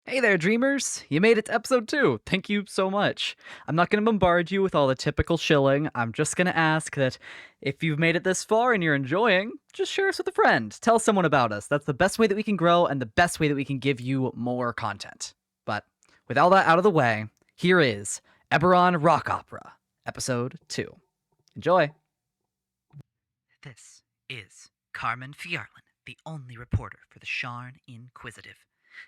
Hey there, dreamers! You made it to episode 2. Thank you so much. I'm not going to bombard you with all the typical shilling. I'm just going to ask that if you've made it this far and you're enjoying, just share us with a friend. Tell someone about us. That's the best way that we can grow and the best way that we can give you more content. But with all that out of the way, here is Eberron Rock Opera, episode 2. Enjoy! This is Carmen Fjarlin, the only reporter for the Sharn Inquisitive,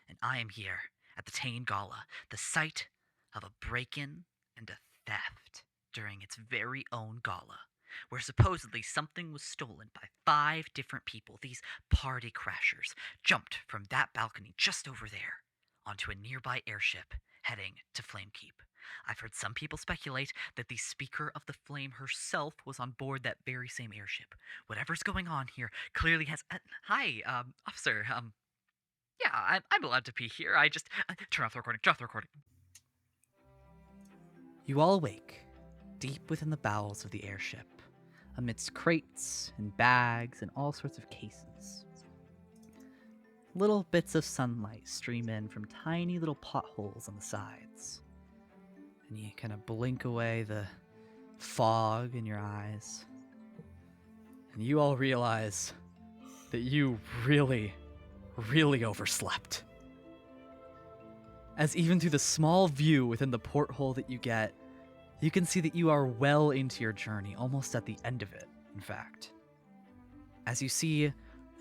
and I am here at the Tain Gala, the site of a break-in and a theft during its very own gala, where supposedly something was stolen by 5 different people. These party crashers jumped from that balcony just over there onto a nearby airship heading to Flamekeep. I've heard some people speculate that the Speaker of the Flame herself was on board that very same airship. Whatever's going on here clearly has... hi, officer, yeah, I'm allowed to be here. I just... turn off the recording. Drop the recording. You all awake, deep within the bowels of the airship, amidst crates and bags and all sorts of cases. Little bits of sunlight stream in from tiny little potholes on the sides. And you kind of blink away the fog in your eyes. And you all realize that you really overslept. As even through the small view within the porthole that you get, you can see that you are well into your journey, almost at the end of it, in fact. As you see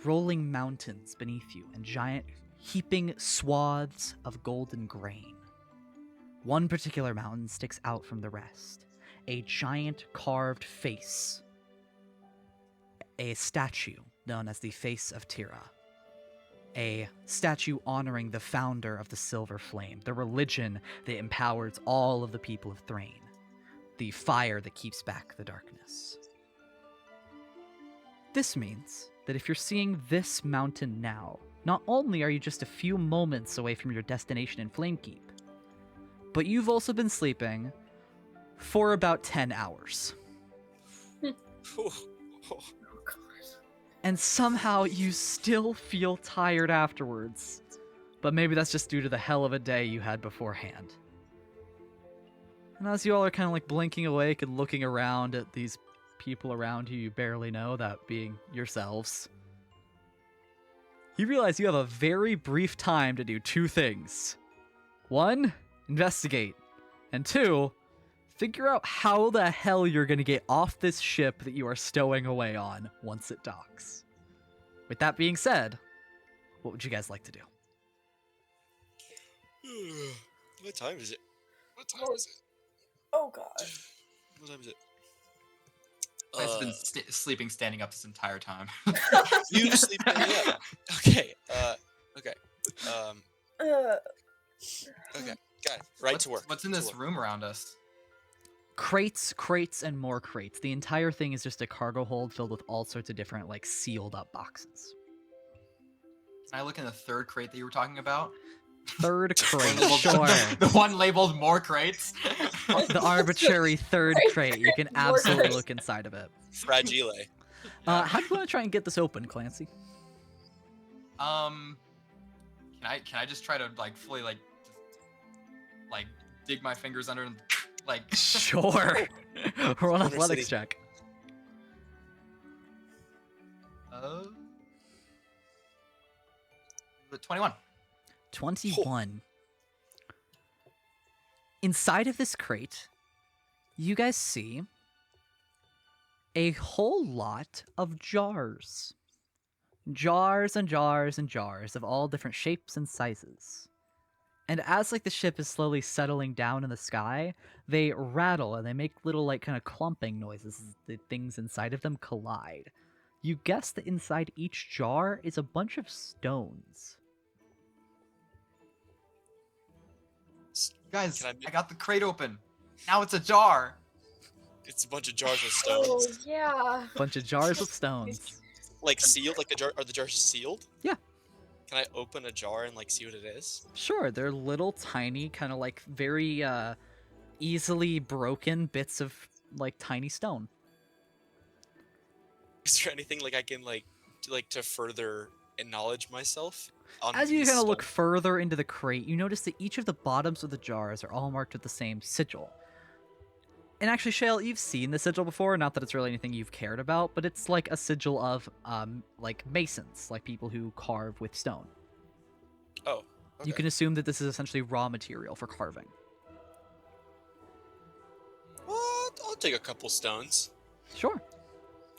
rolling mountains beneath you and giant heaping swaths of golden grain. One particular mountain sticks out from the rest. A giant carved face. A statue known as the Face of Tira. A statue honoring the founder of the Silver Flame, the religion that empowers all of the people of Thrain, the fire that keeps back the darkness. This means that if you're seeing this mountain now, not only are you just a few moments away from your destination in Flamekeep, but you've also been sleeping for about 10 hours. And somehow you still feel tired afterwards. But maybe that's just due to the hell of a day you had beforehand. And as you all are kind of like blinking awake and looking around at these people around you barely know, that being yourselves, you realize you have a very brief time to do 2 things. 1, investigate. And 2, figure out how the hell you're going to get off this ship that you are stowing away on once it docks. With that being said, what would you guys like to do? What time is it? Oh god. What time is it? I've been sleeping standing up this entire time. You sleep standing up. Okay. Okay. Okay. Got it. Right to work. What's in this room around us? Crates, and more crates. The entire thing is just a cargo hold filled with all sorts of different, like, sealed up boxes. Can I look in the 3rd crate that you were talking about? 3rd crate, sure. The one labeled more crates? The arbitrary 3rd crate. You can absolutely look inside of it. Fragile. How do you want to try and get this open, Clancy? Can I just try to like fully like dig my fingers under and like Sure. Roll an athletics check. 21. 21. Inside of this crate, you guys see a whole lot of jars. Jars and jars and jars of all different shapes and sizes. And as like the ship is slowly settling down in the sky, they rattle and they make little like kind of clumping noises as the things inside of them collide. You guess that inside each jar is a bunch of stones. Guys, I got the crate open. Now it's a jar. It's a bunch of jars with stones. Oh yeah. Bunch of jars with stones. Like sealed? Like the jar? Are the jars sealed? Yeah. Can I open a jar and like see what it is? Sure, they're little tiny, kind of like very easily broken bits of like tiny stone. Is there anything like I can like to further acknowledge myself on As you these kind of look stones? further into the crate, you notice that each of the bottoms of the jars are all marked with the same sigil. And actually, Shale, you've seen the sigil before. Not that it's really anything you've cared about, but it's like a sigil of, like masons, like people who carve with stone. Oh, You okay. can assume that this is essentially raw material for carving. Well, I'll take a couple stones. Sure.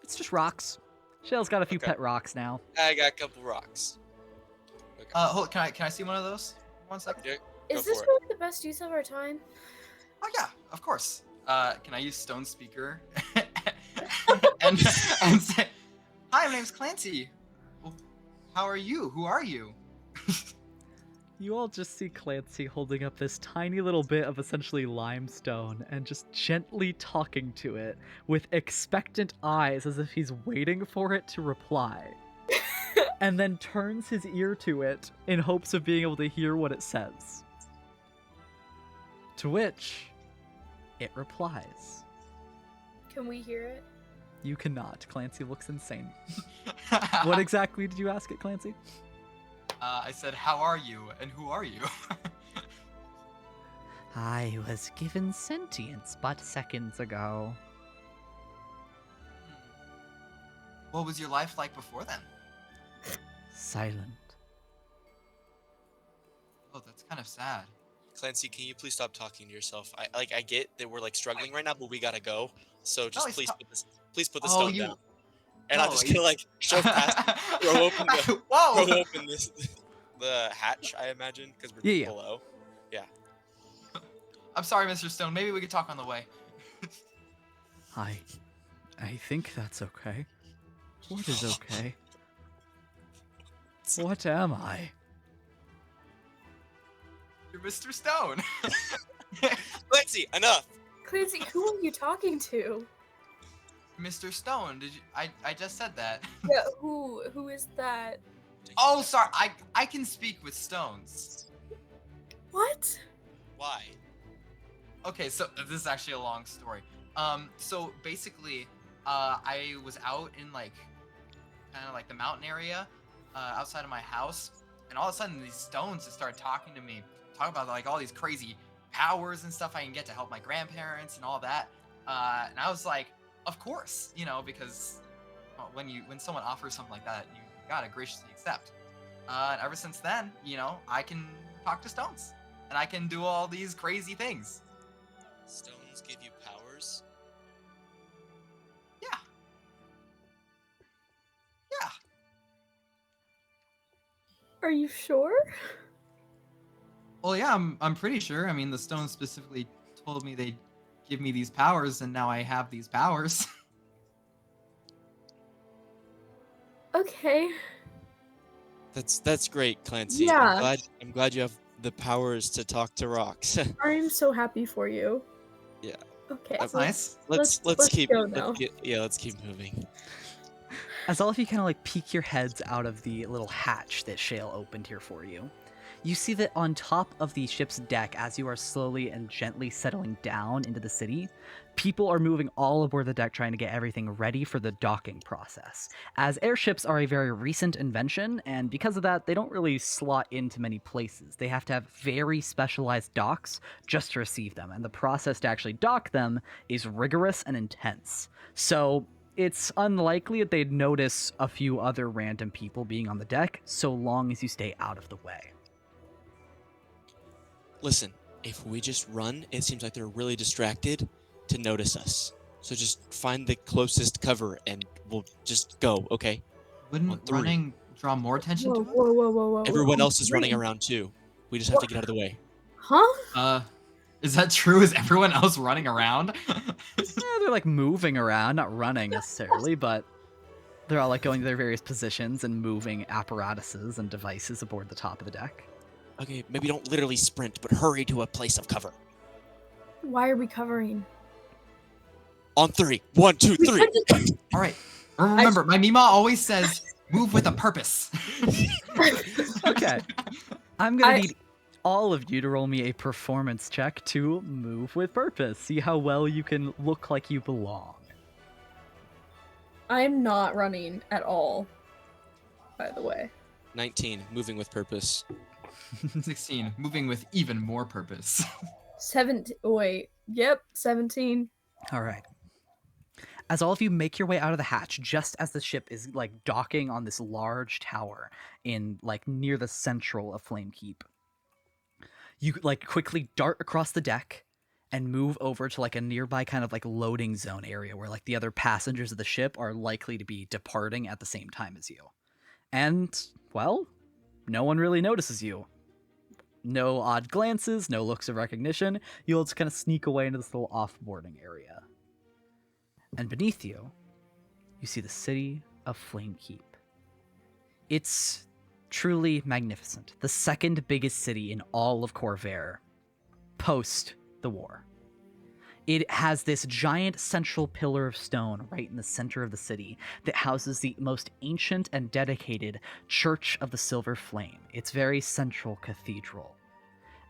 It's just rocks. Shale's got a few Okay. pet rocks now. I got a couple rocks. Okay. Hold. Can I see one of those? 1 second. Yeah, Is go this for it. really the best use of our time? Oh yeah, of course. Can I use Stone Speaker and say, "Hi, my name's Clancy. Well, how are you? Who are you?" You all just see Clancy holding up this tiny little bit of essentially limestone and just gently talking to it with expectant eyes as if he's waiting for it to reply. And then turns his ear to it in hopes of being able to hear what it says. To which it replies. Can we hear it? You cannot. Clancy looks insane. What exactly did you ask it, Clancy? I said, "How are you? And who are you?" I was given sentience but seconds ago. What was your life like before then? Silent. Oh, that's kind of sad. Clancy, can you please stop talking to yourself? I get that we're like struggling right now, but we gotta go. So just he's please put the Oh, stone you- down. And I'm No, just you- gonna like shove past, throw open Whoa! throw open the hatch, I imagine, because we're Yeah. below. I'm sorry, Mr. Stone. Maybe we could talk on the way. I think that's okay. What is okay? What am I? You're Mr. Stone. Clancy, enough. Clancy, who are you talking to? Mr. Stone. Did you? I just said that. Yeah, who is that? Oh, sorry. I can speak with stones. What? Why? Okay, so this is actually a long story. So basically, I was out in like, kind of like the mountain area, outside of my house, and all of a sudden these stones just started talking to me, talking about like all these crazy powers and stuff I can get to help my grandparents and all that. And I was like, of course, because when someone offers something like that, you gotta graciously accept. And ever since then, I can talk to stones, and I can do all these crazy things. Stones give you powers? Yeah. Yeah. Are you sure? Well, yeah, I'm pretty sure. I mean, the stones specifically told me they'd give me these powers, and now I have these powers. Okay. That's great, Clancy. Yeah. I'm glad you have the powers to talk to rocks. I'm so happy for you. Yeah. Okay. That's well, nice. let's keep go now. let's keep moving. As all of you kind of like peek your heads out of the little hatch that Shale opened here for you, you see that on top of the ship's deck, as you are slowly and gently settling down into the city, people are moving all aboard the deck trying to get everything ready for the docking process. As airships are a very recent invention, and because of that, they don't really slot into many places. They have to have very specialized docks just to receive them, and the process to actually dock them is rigorous and intense. So it's unlikely that they'd notice a few other random people being on the deck, so long as you stay out of the way. Listen, if we just run, it seems like they're really distracted to notice us. So just find the closest cover and we'll just go, okay? On Wouldn't three. running draw more attention Whoa, to whoa, whoa, whoa, whoa. Everyone On else is running three. around too. We just have to get out of the way. Huh? it? Is that true? Is everyone else running around? They're like moving around, not running necessarily, but they're all like going to their various positions and moving apparatuses and devices aboard the top of the deck. Okay, maybe don't literally sprint, but hurry to a place of cover. Why are we covering? On 3. 1, 2, 3. All right. Remember, my Mima always says, "Move with a purpose." Okay. I'm gonna need all of you to roll me a performance check to move with purpose. See how well you can look like you belong. I'm not running at all, by the way. 19. Moving with purpose. 16. Moving with even more purpose. 17. Wait. Yep. 17. All right. As all of you make your way out of the hatch, just as the ship is like docking on this large tower in like near the central of Flamekeep, you like quickly dart across the deck and move over to like a nearby kind of like loading zone area where like the other passengers of the ship are likely to be departing at the same time as you. And, well, no one really notices you. No odd glances, no looks of recognition. You'll just kind of sneak away into this little off-boarding area. And beneath you, you see the city of Flamekeep. It's truly magnificent. The second biggest city in all of Corvair, post the war. It has this giant central pillar of stone right in the center of the city that houses the most ancient and dedicated Church of the Silver Flame, its very central cathedral.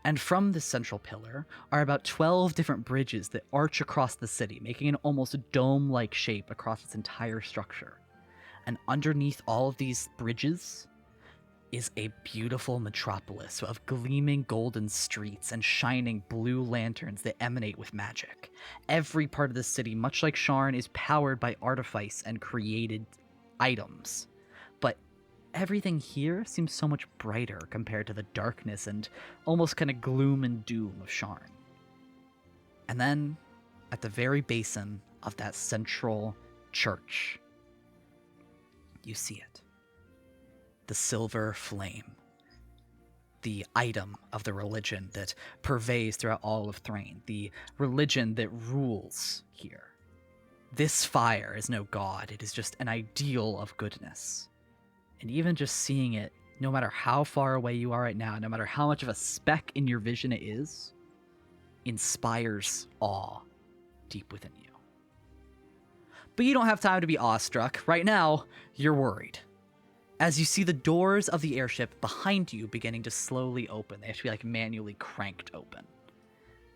And from this central pillar are about 12 different bridges that arch across the city, making an almost dome-like shape across its entire structure. And underneath all of these bridges is a beautiful metropolis of gleaming golden streets and shining blue lanterns that emanate with magic. Every part of the city, much like Sharn, is powered by artifice and created items. But everything here seems so much brighter compared to the darkness and almost kind of gloom and doom of Sharn. And then, at the very basin of that central church, you see it. The silver flame. The item of the religion that pervades throughout all of Thrain. The religion that rules here. This fire is no god, it is just an ideal of goodness. And even just seeing it, no matter how far away you are right now, no matter how much of a speck in your vision it is, inspires awe deep within you. But you don't have time to be awestruck. Right now, you're worried. As you see the doors of the airship behind you beginning to slowly open. They have to be like manually cranked open.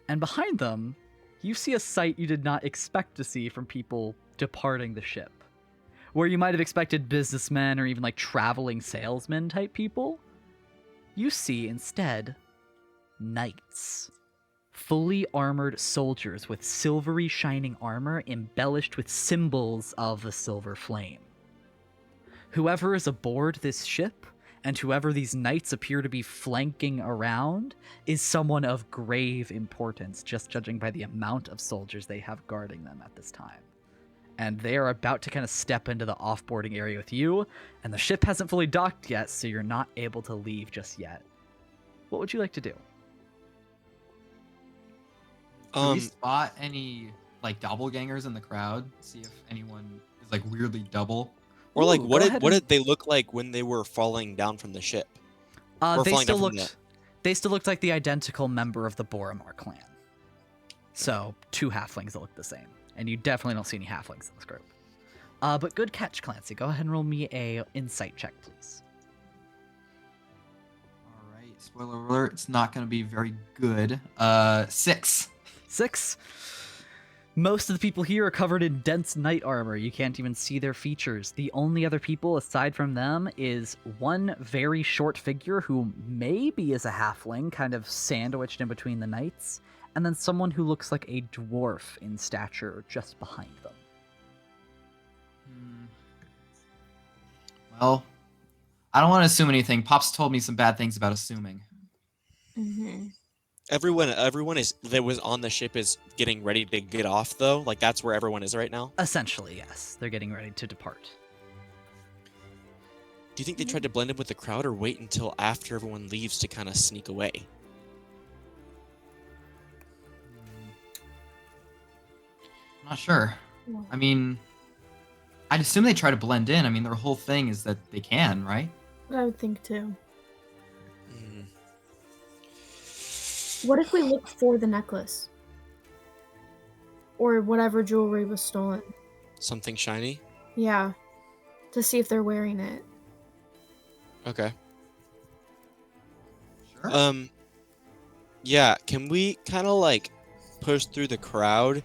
And behind them, you see a sight you did not expect to see from people departing the ship. Where you might have expected businessmen or even like traveling salesmen type people, you see instead knights. Fully armored soldiers with silvery shining armor embellished with symbols of the silver flame. Whoever is aboard this ship, and whoever these knights appear to be flanking around, is someone of grave importance, just judging by the amount of soldiers they have guarding them at this time. And they are about to kind of step into the off-boarding area with you, and the ship hasn't fully docked yet, so you're not able to leave just yet. What would you like to do? Do we spot any like doppelgangers in the crowd? See if anyone is like weirdly double. Or like, Ooh, what go did ahead what and- did they look like when they were falling down from the ship? Or They falling still down from looked. They still looked like the identical member of the Boromar clan. So 2 halflings that look the same, and you definitely don't see any halflings in this group. But good catch, Clancy. Go ahead and roll me a insight check, please. All right. Spoiler alert: it's not going to be very good. 6. 6. Most of the people here are covered in dense knight armor. You can't even see their features. The only other people aside from them is one very short figure who maybe is a halfling, kind of sandwiched in between the knights, and then someone who looks like a dwarf in stature just behind them. Well, I don't want to assume anything. Pops told me some bad things about assuming. Mm-hmm. Everyone that was on the ship is getting ready to get off though. Like that's where everyone is right now. Essentially, yes. They're getting ready to depart. Do you think they tried to blend in with the crowd or wait until after everyone leaves to kind of sneak away? I'm not sure. I mean, I'd assume they try to blend in. I mean, their whole thing is that they can, right? I would think too. Mm. What if we look for the necklace? Or whatever jewelry was stolen? Something shiny? Yeah. To see if they're wearing it. Okay. Sure. Yeah, can we kind of like push through the crowd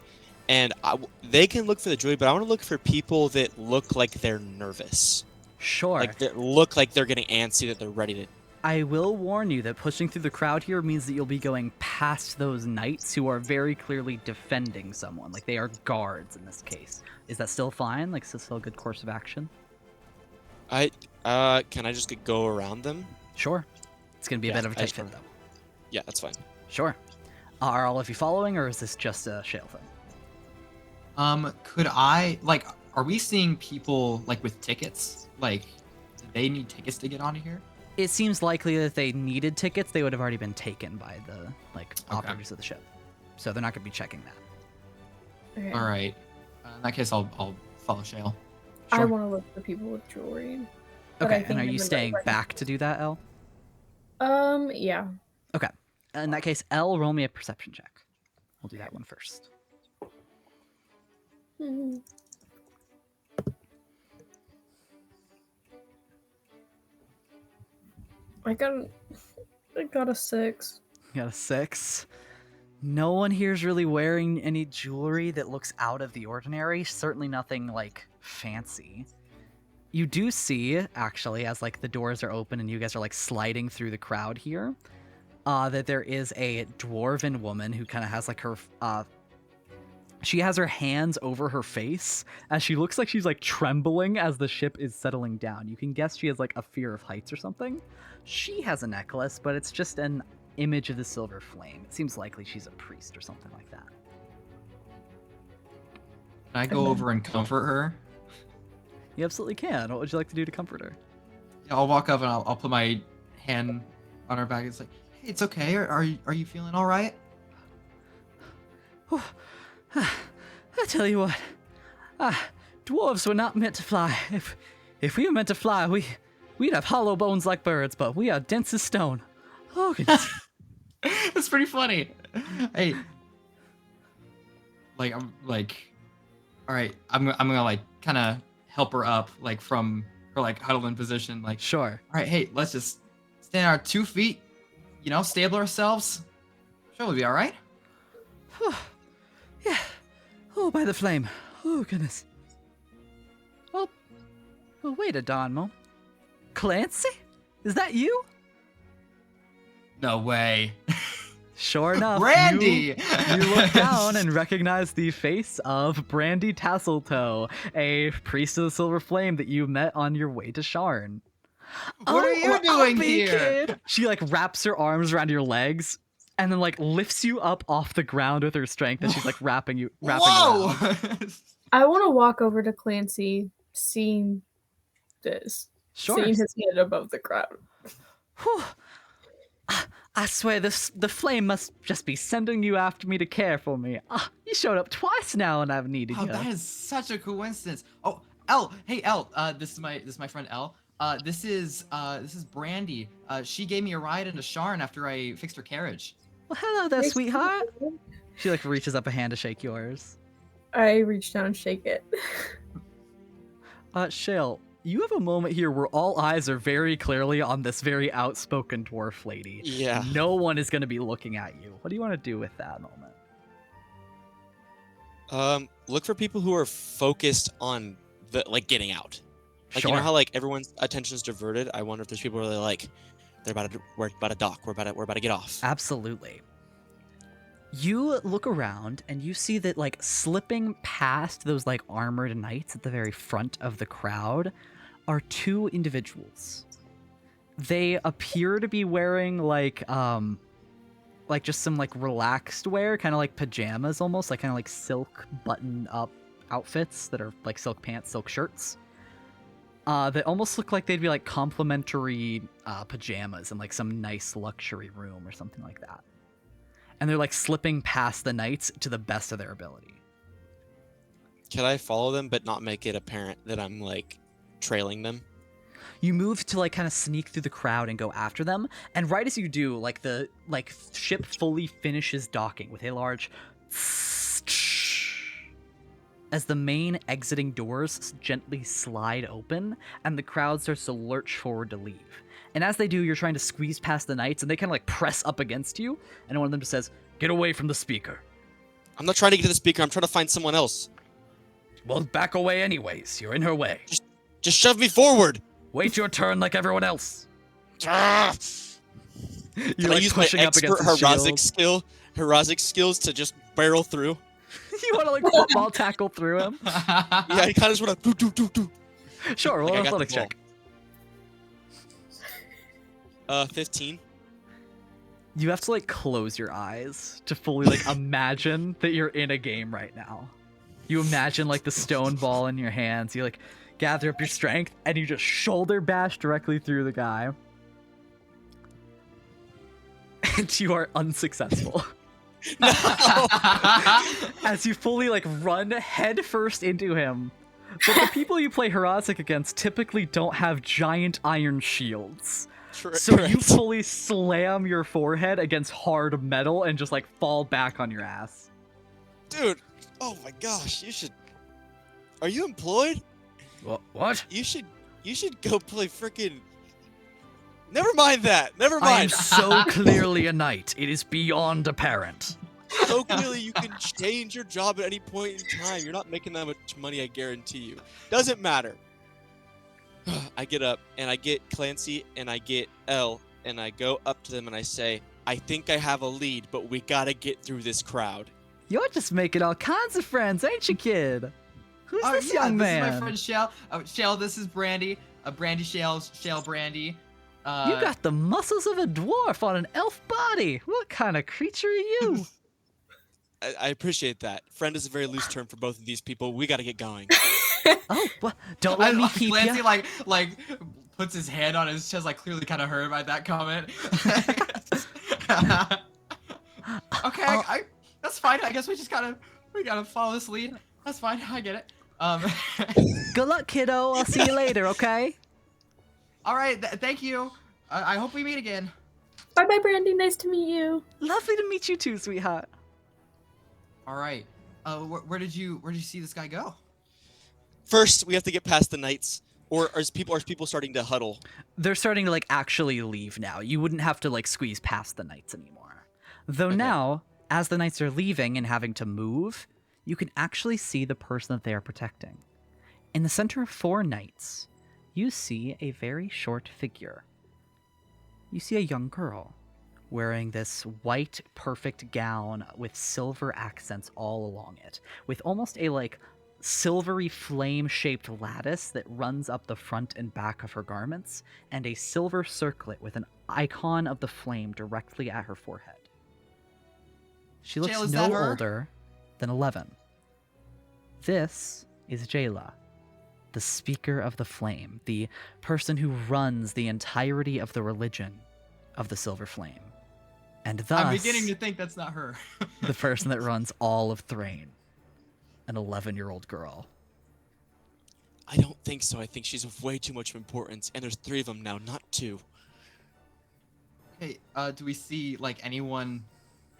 and they can look for the jewelry, but I want to look for people that look like they're nervous. Sure. Like they look like they're getting antsy, that they're ready to. I will warn you that pushing through the crowd here means that you'll be going past those knights who are very clearly defending someone. Like, they are guards in this case. Is that still fine? Like, is this still a good course of action? Can I just go around them? Sure. It's going to be a Yeah, bit of a I tight just fit, wanna- though. Yeah, that's fine. Sure. Are all of you following, or is this just a Shale thing? Could I like? Are we seeing people like with tickets? Like, do they need tickets to get onto here? It seems likely that if they needed tickets, they would have already been taken by the Okay. operators of the ship. So they're not going to be checking that. Okay. All right. In that case, I'll follow Shale. I Sure. want to look for people with jewelry. but I Okay, think and are I'm you gonna staying run- back to do that, Elle? Yeah. Okay. In that case, Elle, roll me a perception check. We'll do that one first. Hmm. I got a 6. You got a 6. No one here is really wearing any jewelry that looks out of the ordinary. Certainly nothing, like, fancy. You do see, actually, as, like, the doors are open and you guys are, like, sliding through the crowd here, that there is a dwarven woman who kind of has, like, her, she has her hands over her face as she looks like she's, like, trembling as the ship is settling down. You can guess she has, like, a fear of heights or something. She has a necklace, but it's just an image of the silver flame. It seems likely she's a priest or something like that. Can I go over and comfort her? You absolutely can. What would you like to do to comfort her? Yeah, I'll walk up and I'll put my hand on her back. It's like, hey, it's okay. Are you feeling all right? I tell you what, dwarves were not meant to fly. If we were meant to fly, we'd have hollow bones like birds, but we are dense as stone. Oh goodness. That's pretty funny. Hey, like I'm like, all right. I'm gonna like kind of help her up, like from her like huddled in position. Like, Sure. all right, hey, let's just stand on our 2 feet. You know, stable ourselves. Sure, we'll be all right. Yeah. Oh, by the flame. Oh goodness. Oh, wait a darn mo. Clancy? Is that you? No way. Sure enough, Brandy! You look down and recognize the face of Brandy Tasseltoe, a priest of the Silver Flame that you met on your way to Sharn. What are you doing here? Kid. She like wraps her arms around your legs and then like lifts you up off the ground with her strength, and she's like wrapping Whoa! around. I want to walk over to Clancy, seeing this. Sure. Seeing his head above the crowd. Whew. I swear the flame must just be sending you after me to care for me. You showed up twice now and I've needed Oh, you. that is such a coincidence. Oh, Elle, hey Elle, this is my friend Elle. This is Brandy. She gave me a ride into Sharn after I fixed her carriage. Well, hello there, Nice to sweetheart. meet you. She like reaches up a hand to shake yours. I reach down and shake it. Shale, you have a moment here where all eyes are very clearly on this very outspoken dwarf lady. Yeah. No one is going to be looking at you. What do you want to do with that moment? Look for people who are focused on the getting out. Like, you know how like everyone's attention is diverted. I wonder if there's people who are like, we're about to dock. We're about to get off. Absolutely. You look around and you see that like slipping past those like armored knights at the very front of the crowd are two individuals. They appear to be wearing like just some like relaxed wear, kind of like pajamas almost, like kind of like silk button up outfits that are like silk pants, silk shirts. They almost look like they'd be like complimentary pajamas in like some nice luxury room or something like that. And they're like slipping past the knights to the best of their ability. Can I follow them but not make it apparent that I'm like trailing them? You move to like kind of sneak through the crowd and go after them, and right as you do, like the ship fully finishes docking with a large as the main exiting doors gently slide open and the crowd starts to lurch forward to leave. And as they do, you're trying to squeeze past the knights, and they kind of like press up against you, and one of them just says, "Get away from the speaker." I'm not trying to get to the speaker. I'm trying to find someone else. Well, back away anyways. You're in her way. Just shove me forward. Wait your turn like everyone else. Can You're I like use my pushing up expert against his shield. Herosic skills to just barrel through? You want to like football tackle through him? Yeah, I kind of just want to do. Sure, roll Like, an I got the athletics ball. check. 15. You have to like close your eyes to fully like imagine that you're in a game right now. You imagine like the stone ball in your hands. You like gather up your strength and you just shoulder bash directly through the guy. And you are unsuccessful. No! As you fully like run head first into him. But the people you play Herosic against typically don't have giant iron shields. So you Correct. fully slam your forehead against hard metal and just like fall back on your ass. Dude, oh my gosh, you should... Are you employed? What? You should go play frickin'... Never mind that. Never I am mind. so clearly a knight. It is beyond apparent. So clearly you can change your job at any point in time. You're not making that much money, I guarantee you. Doesn't matter. I get up, and I get Clancy, and I get Elle, and I go up to them, and I say, I think I have a lead, but we gotta get through this crowd. You're just making all kinds of friends, ain't you, kid? Who's this young man? This is my friend Shell. Shell, this is Brandy. Brandy, Shell Brandy. You got the muscles of a dwarf on an elf body. What kind of creature are you? I appreciate that. Friend is a very loose term for both of these people. We gotta get going. Oh, well, don't let me keep Clancy you. like puts his hand on his chest, like clearly kind of hurt by that comment. Okay, that's fine. I guess we gotta follow this lead. That's fine. I get it. Good luck, kiddo. I'll see you later, okay? All right. Thank you. I hope we meet again. Bye bye, Brandy. Nice to meet you. Lovely to meet you too, sweetheart. All right. Where did you see this guy go? First, we have to get past the knights. Or are people starting to huddle? They're starting to like actually leave now. You wouldn't have to like squeeze past the knights anymore. Though Okay. now, as the knights are leaving and having to move, you can actually see the person that they are protecting. In the center of 4 knights, you see a very short figure. You see a young girl wearing this white, perfect gown with silver accents all along it, with almost a like silvery flame-shaped lattice that runs up the front and back of her garments, and a silver circlet with an icon of the flame directly at her forehead. She looks Jayla, is no that her? older than 11. This is Jayla, the speaker of the flame, the person who runs the entirety of the religion of the Silver Flame. And thus, I'm beginning to think that's not her. the person that runs all of Thrain, an 11-year-old girl. I don't think so. I think she's of way too much importance. And there's 3 of them now, not 2. Hey, do we see like anyone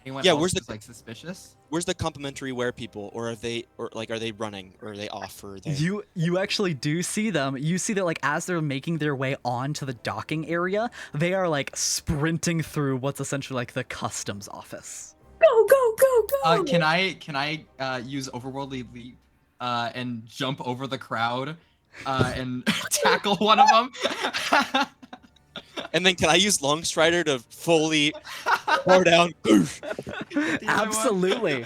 Yeah, else where's the- who's like suspicious? Where's the complimentary wear people? Or are they running? Or are they off? Or are they... You actually do see them. You see that like as they're making their way onto the docking area, they are like sprinting through what's essentially like the customs office. Go, go, go, go. Can I use Overworldly Leap and jump over the crowd and tackle one of them? And then can I use Longstrider to fully pour down? Oof. Absolutely.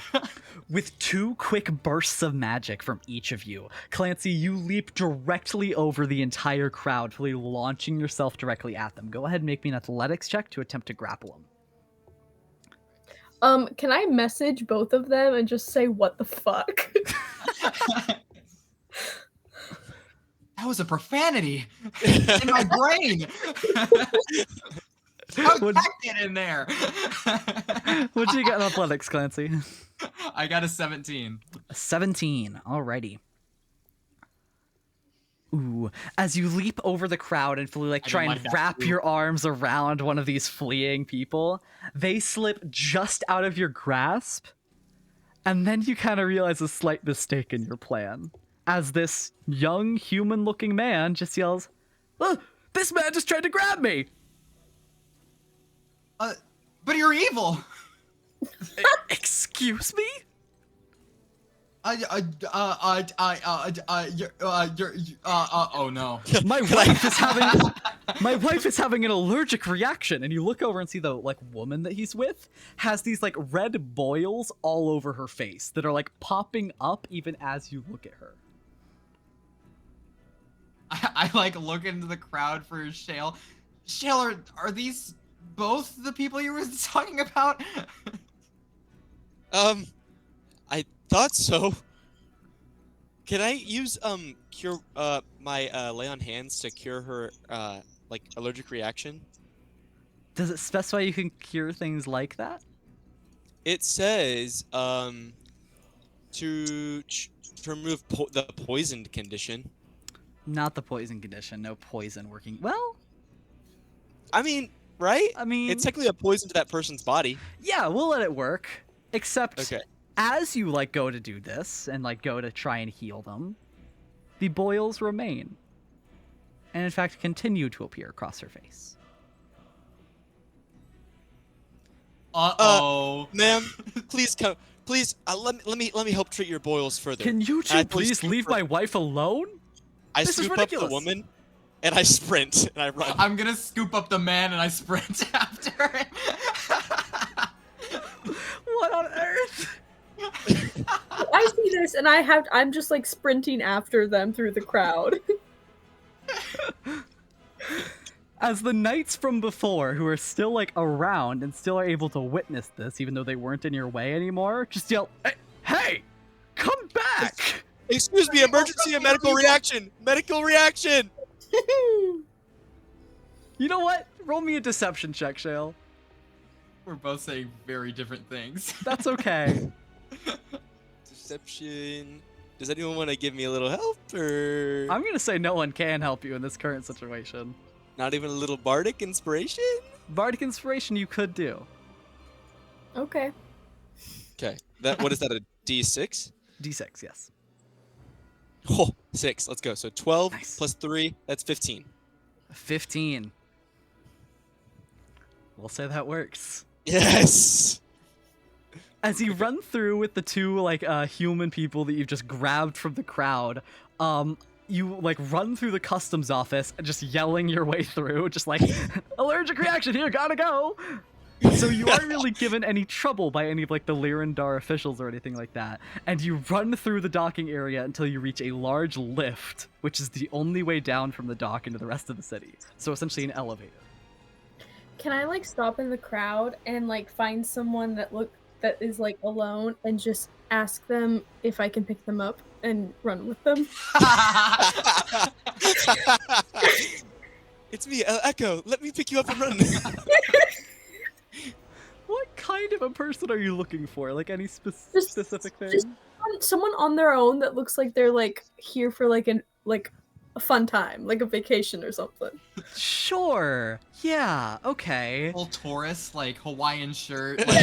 With 2 quick bursts of magic from each of you, Clancy, you leap directly over the entire crowd, fully launching yourself directly at them. Go ahead and make me an athletics check to attempt to grapple them. Can I message both of them and just say what the fuck? That was a profanity in my brain. How did that get in there? What'd you get in athletics, Clancy? I got a 17. 17. Alrighty. Ooh, as you leap over the crowd and fully like I try didn't and like that wrap too. your arms around one of these fleeing people, they slip just out of your grasp, and then you kind of realize a slight mistake in your plan. As this young human-looking man just yells, "Oh, this man just tried to grab me!" But you're evil. Excuse me? Oh no. My Can wife is having my wife is having an allergic reaction, and you look over and see the like woman that he's with has these like red boils all over her face that are like popping up even as you look at her. I like look into the crowd for Shale. Shale, are these both the people you were talking about? I thought so. Can I use cure my lay on hands to cure her like allergic reaction? Does it specify you can cure things like that? It says to remove the poisoned condition. Not the poison condition. No poison working. Well, I mean, right? I mean, It's technically a poison to that person's body. yeah, we'll let it work. Except Okay. as you like go to do this and like go to try and heal them, the boils remain. And in fact continue to appear across her face. Uh-oh. Ma'am, please come. Please, let me help treat your boils further. Can you And I two please scoop leave her- my wife alone? I This is scoop up the ridiculous. woman, and I sprint and I run. I'm gonna scoop up the man and I sprint after him. What on earth? I see this, and I'm just like sprinting after them through the crowd. As the knights from before, who are still like around and still are able to witness this, even though they weren't in your way anymore, just yell, "Hey, come back!" Excuse me, emergency and medical reaction. Medical reaction. You know what? Roll me a deception check, Shale. We're both saying very different things. That's okay. Deception. Does anyone want to give me a little help, or I'm gonna say no one can help you in this current situation. not even a little bardic inspiration? Bardic inspiration you could do. Okay. Okay. That what is that? A D6? D6, yes. Oh, 6. Let's go. So 12 Nice. plus 3. That's 15. 15. We'll say that works. Yes. As you run through with the two like human people that you've just grabbed from the crowd, you like run through the customs office just yelling your way through, just like allergic reaction here, gotta go. So you aren't really given any trouble by any of like the Lyrandar officials or anything like that. And you run through the docking area until you reach a large lift, which is the only way down from the dock into the rest of the city. So essentially an elevator. Can I like stop in the crowd and like find someone that is like alone and just ask them if I can pick them up and run with them? It's me, Echo. Let me pick you up and run. What kind of a person are you looking for? Like any Just- specific thing? just- Someone on their own that looks like they're like here for like a fun time, like a vacation or something. Sure. Yeah. Okay. Full Taurus, like Hawaiian shirt. Like,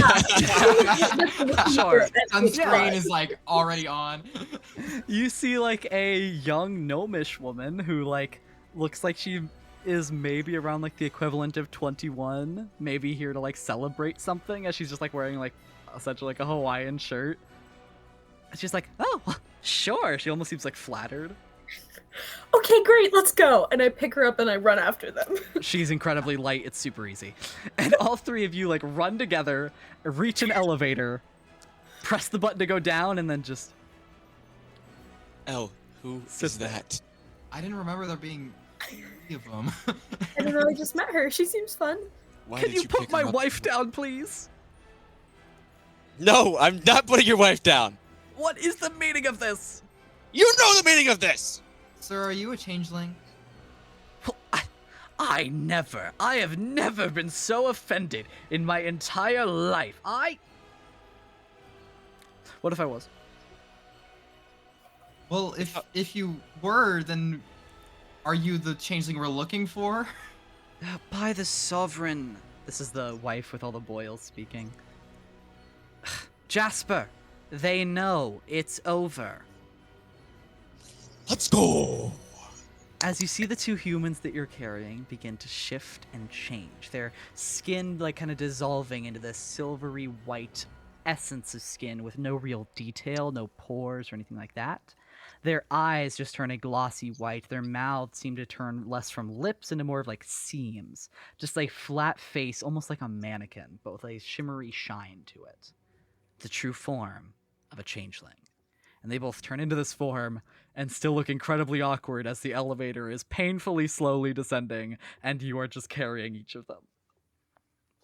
Sure. sunscreen Yeah. is like already on. You see like a young gnomish woman who like looks like she is maybe around like the equivalent of 21, maybe here to like celebrate something, as she's just like wearing like essentially like a Hawaiian shirt. And she's like, "Oh, sure." She almost seems like flattered. Okay, great, let's go. And I pick her up and I run after them. She's incredibly light. It's super easy. And all three of you like run together, reach an elevator, press the button to go down, and then just El, who Sit is there. that? I didn't remember there being 3 of them. I don't know, I just met her. She seems fun. Why Can did you put pick my her up? wife down, please? No, I'm not putting your wife down. What is the meaning of this? You know the meaning of this. Sir, are you a changeling? Well, I have never been so offended in my entire life. What if I was? Well, if you were, then are you the changeling we're looking for? By the sovereign. This is the wife with all the boils speaking. Jasper, they know it's over. Let's go. As you see the two humans that you're carrying begin to shift and change, their skin like kind of dissolving into this silvery white essence of skin with no real detail, no pores or anything like that. Their eyes just turn a glossy white. Their mouths seem to turn less from lips into more of like seams. Just a flat face, almost like a mannequin, but with a shimmery shine to it. The true form of a changeling. And they both turn into this form and still look incredibly awkward as the elevator is painfully slowly descending and you are just carrying each of them.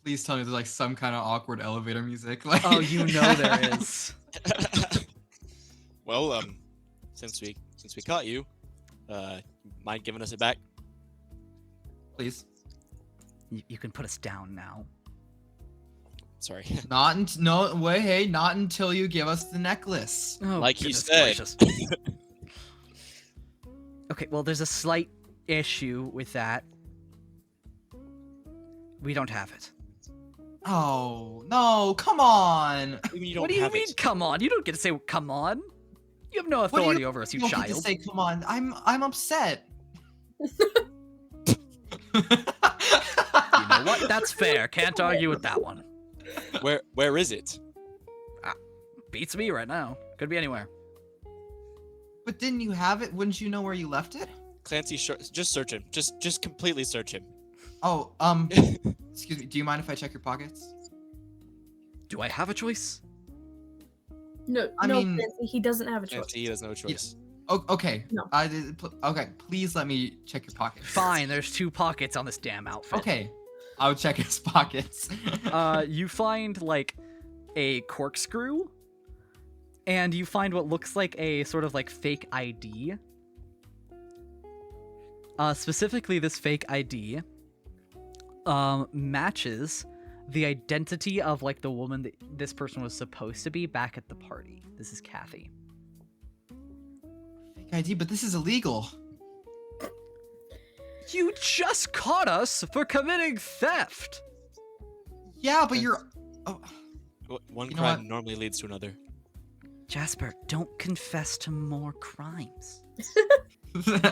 Please tell me there's like some kind of awkward elevator music. Like, Oh, you know there is. Well, since we caught you, mind giving us it back? Please. You can put us down now. Sorry. No, wait, hey, not until you give us the necklace. Oh, Like he goodness said. gracious. Okay, well, there's a slight issue with that. We don't have it. Oh, no, come on. What do you mean you What don't do you have mean, it? come on? You don't get to say, come on. You have no What do authority over us, you don't get to child. say, come on, I'm upset. You know what? That's fair. Can't argue with that one. Where is it? Beats me right now. Could be anywhere. But didn't you have it? Wouldn't you know where you left it? Clancy, just search him. Just completely search him. Oh, excuse me. Do you mind if I check your pockets? Do I have a choice? No, I no, mean- Clancy, he doesn't have a choice. Clancy, he has no choice. Oh, okay. No. Okay, please let me check your pockets. Fine, there's 2 pockets on this damn outfit. Okay, I'll check his pockets. You find, like, a corkscrew, and you find what looks like a sort of, like, fake ID. Specifically, this fake ID matches the identity of, like, the woman that this person was supposed to be back at the party. This is Kathy. Fake ID, but this is illegal. You just caught us for committing theft! Yeah, but you're. Oh, One You know crime what? normally leads to another. Jasper, don't confess to more crimes.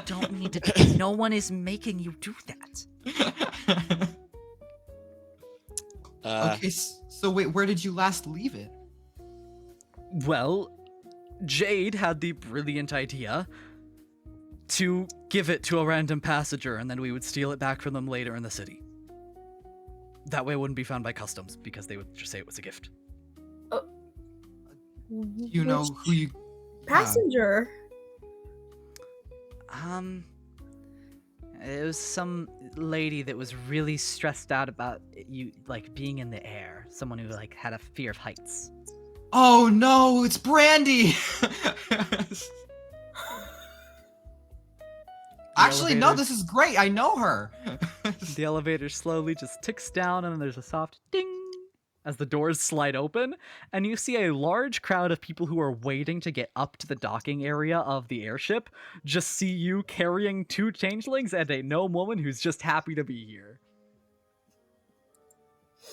Don't need to. No one is making you do that. Okay, so wait, where did you last leave it? Well, Jade had the brilliant idea to give it to a random passenger, and then we would steal it back from them later in the city. That way it wouldn't be found by customs, because they would just say it was a gift. You know who you. Passenger. It was some lady that was really stressed out about you, like, being in the air. Someone who, like, had a fear of heights. Oh no, it's Brandy! Actually, no, elevator- this is great. I know her. The elevator slowly just ticks down, and then there's a soft ding as the doors slide open, and you see a large crowd of people who are waiting to get up to the docking area of the airship just see you carrying 2 changelings and a gnome woman who's just happy to be here.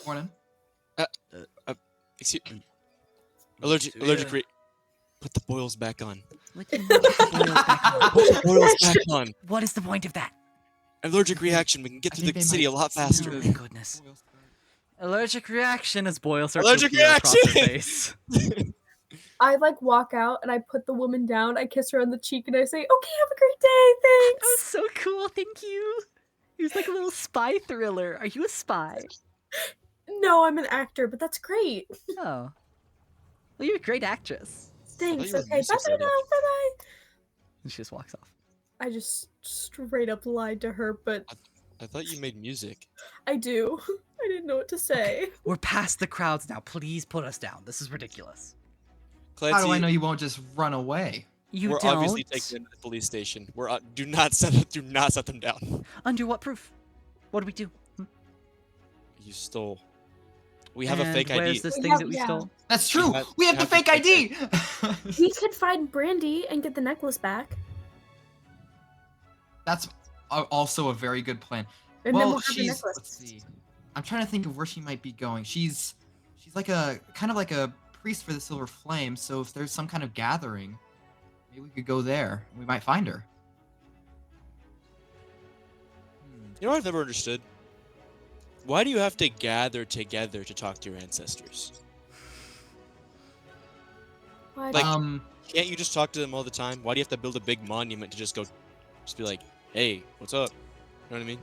Morning. Excuse Allergic put the boils back on. What do you mean get the boils back on? Put the boils back on. What is the point of that? Allergic reaction. We can get I through think the they city might- a lot Oh faster. my goodness. Allergic reaction as Boyle starts Allergic to appear across her reaction! face. I like walk out and I put the woman down. I kiss her on the cheek and I say, "Okay, have a great day. That was Thanks." so cool, thank you. He was like a little spy thriller. Are you a spy? No, I'm an actor, but that's great. Oh. Well, you're a great actress. Thanks. you were Okay, music bye bye now. startup. Bye bye. And she just walks off. I just straight up lied to her, but I thought you made music. I do. I didn't know what to say. We're past the crowds now. Please put us down. This is ridiculous. Clancy, How do I know you won't just run away? You we're don't. obviously taking them to the police station. We're do not set them down. Under what proof? What do we do? You stole. We have a And fake where's ID. this We thing have- that we yeah. stole? That's true. have- We have the have the fake fake ID. We could find Brandy and get the necklace back, That's also a very good plan. and then Well, we'll have the she's. necklace. Let's see. I'm trying to think of where she might be going. She's like a kind of like a priest for the Silver Flame. So if there's some kind of gathering, maybe we could go there. We might find her. You know what I've never understood? Why do you have to gather together to talk to your ancestors? What? Like, can't you just talk to them all the time? Why do you have to build a big monument to just be like, hey, what's up? You know what I mean?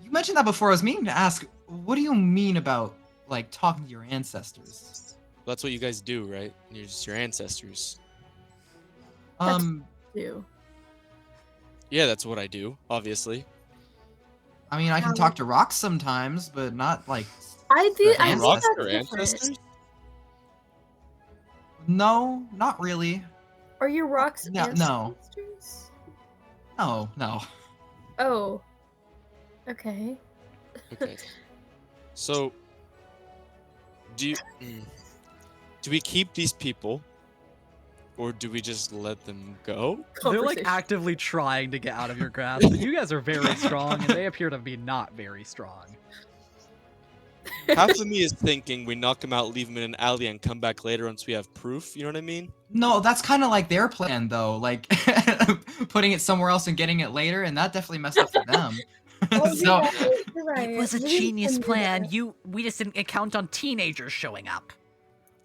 You mentioned that before. I was meaning to ask, what do you mean about like talking to your ancestors? That's what you guys do, right? You're just your ancestors. Do. Yeah, that's what I do, obviously. I mean, I can talk to rocks sometimes, but not like. I think Rocks Rocks that's are different. ancestors? No, not really. Are your rocks No. ancestors? No. Oh. Okay. Okay. So, do we keep these people, or do we just let them go? They're like Conversation. actively trying to get out of your grasp. You guys are very strong, and they appear to be not very strong. Half of me is thinking we knock them out, leave them in an alley, and come back later once we have proof. You know what I mean? No, that's kind of like their plan, though. Like putting it somewhere else and getting it later, and that definitely messed up for them. Oh, So, you're right. It was a We genius can do plan. that. We just didn't count on teenagers showing up.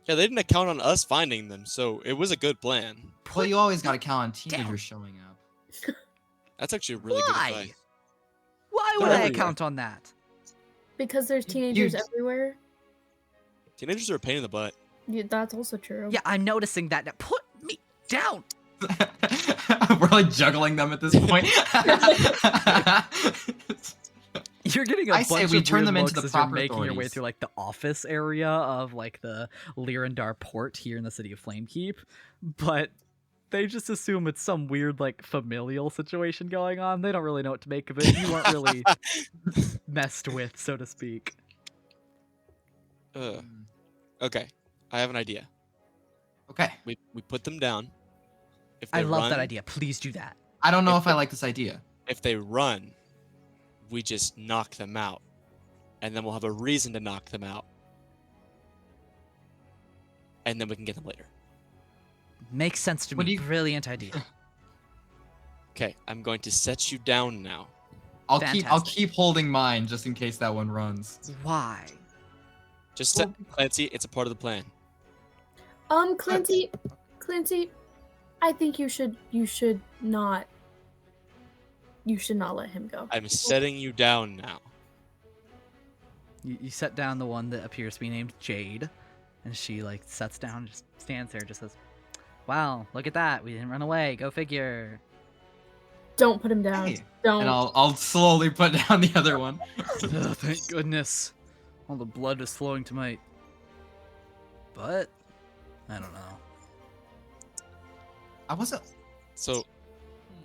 Yeah, they didn't account on us finding them, so it was a good plan. well, you always got to count on down. teenagers showing up. That's actually really good Why? advice. Why They're would I everywhere. count on that? Because there's teenagers everywhere. Teenagers are a pain in the butt. Yeah, that's also true. Yeah, I'm noticing that. Now, put me down. We're like juggling them at this point. You're getting a I bunch say of we turn weird them into looks the as you're proper making your way authorities. through like the office area of like the Lyrandar port here in the city of Flamekeep, but they just assume it's some weird like familial situation going on. They don't really know what to make of it. You weren't really messed with, so to speak. Okay, I have an idea. Okay. We put them down. If I they love that run- idea. Please do that. I don't know If if I like this idea. If they run, we just knock them out, and then we'll have a reason to knock them out, and then we can get them later. Makes sense to What me. do you- Brilliant idea. Okay, I'm going to set you down now. I'll Fantastic. keep holding mine just in case that one runs. Why? Just set Clancy. It's a part of the plan. Clancy, I think you should not let him go. I'm setting you down now. You set down the one that appears to be named Jade, and she like sets down, and just stands there, and just says, "Wow, look at that! We didn't run away. Go figure." Don't put him down. Hey. Don't. And I'll slowly put down the other one. Oh, thank goodness! All the blood is flowing to my butt. I don't know. I wasn't. So,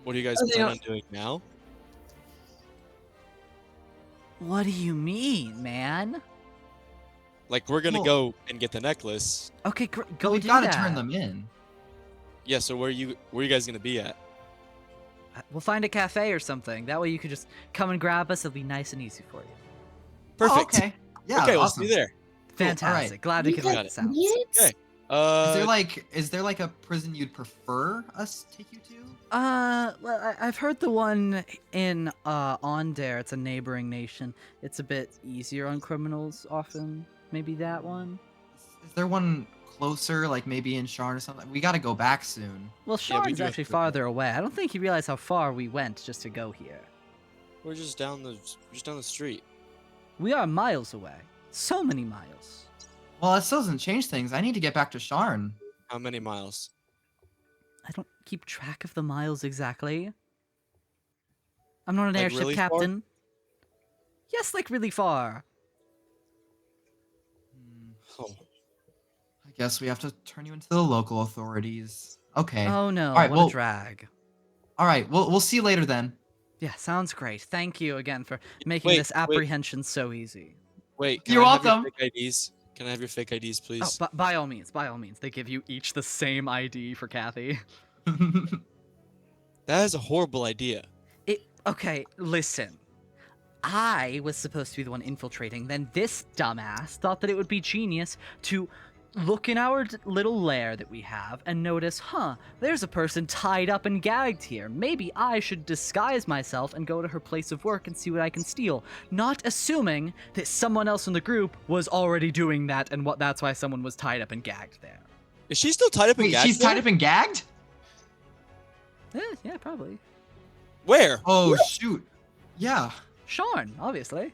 what do you guys Okay, plan no. on doing now? What do you mean, man? Like, we're gonna Well- go and get the necklace. Okay, go we do gotta that. turn them in. Yeah. So where you guys gonna be at? We'll find a cafe or something. That way you could just come and grab us. It'll be nice and easy for you. Perfect. Oh, okay. Yeah. Okay, we'll awesome. see you there. Fantastic. Glad we You could guys work this out. idiots? Okay. Is there like a prison you'd prefer us take you to? Well, I've heard the one in Ondare. It's a neighboring nation. It's a bit easier on criminals often. Maybe that one. Is there one closer, like maybe in Sharn or something? We gotta go back soon. Well, Yeah, we Sharn's do have actually to go back. farther away. I don't think you realize how far we went just to go here. we're just down the street. We are miles away. So many miles. Well, that still doesn't change things. I need to get back to Sharn. How many miles? I don't keep track of the miles exactly. I'm not an Like, airship really far? captain. Yes, like really far. Oh, I guess we have to turn you into the local authorities. Okay. Oh no, Alright, what well- a drag. All right. We'll see you later then. Yeah, sounds great. Thank you again for making Wait, this wait. apprehension so easy. wait. Can You're I have your welcome. fake IDs? Can I have your fake IDs, please? Oh, but by all means, they give you each the same ID for Kathy. That is a horrible idea. Okay, listen. I was supposed to be the one infiltrating, then this dumbass thought that it would be genius to look in our little lair that we have and notice, there's a person tied up and gagged here. Maybe I should disguise myself and go to her place of work and see what I can steal. Not assuming that someone else in the group was already doing that and that's why someone was tied up and gagged there. Is she still tied up and Wait, gagged? she's tied there? up and gagged? Yeah, probably. Where? Oh shoot. Yeah. Sean, obviously.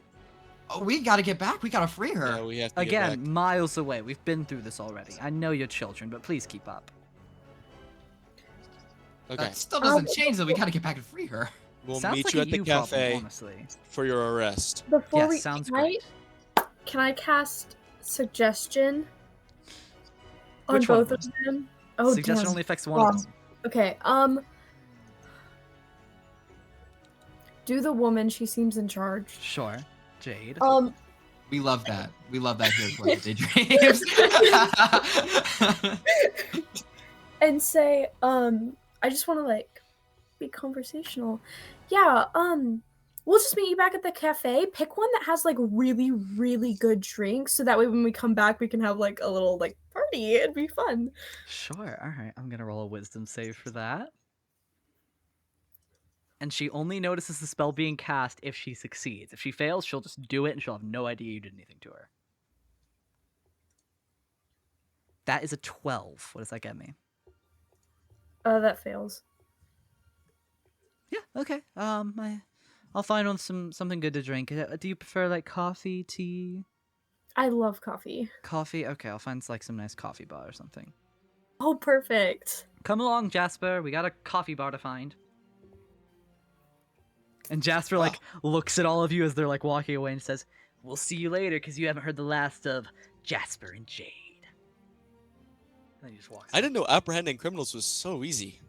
Oh, we gotta get back. We gotta free her. Yeah, we have to get Again, back. miles away. We've been through this already. I know you're children, but please keep up. Okay, That still doesn't change that we gotta get back and free her. we'll Sounds meet like you a at the you problem, cafe honestly. for your arrest. Before Yes, we sounds can I- great. Can I cast suggestion on Which one both of of them? Oh, Suggestion damn. only affects one of Lost. them. Okay. Do the woman. She seems in charge. Sure. Jade. We love that. We love that here at Pleasant Daydreams. And say, I just want to like be conversational. Yeah. We'll just meet you back at the cafe. Pick one that has like really, really good drinks, so that way when we come back, we can have like a little like party. It'd be fun. Sure. All right. I'm gonna roll a wisdom save for that. And she only notices the spell being cast if she succeeds. If she fails, she'll just do it and she'll have no idea you did anything to her. That is a 12. What does that get me? That fails. Yeah, okay. I'll find on something good to drink. Do you prefer like coffee, tea? I love coffee. Coffee? Okay, I'll find like some nice coffee bar or something. Oh, perfect. Come along, Jasper. We got a coffee bar to find. And Jasper like looks at all of you as they're like walking away and says, "We'll see you later, because you haven't heard the last of Jasper and Jade." And then he just walks. I didn't know apprehending criminals was so easy.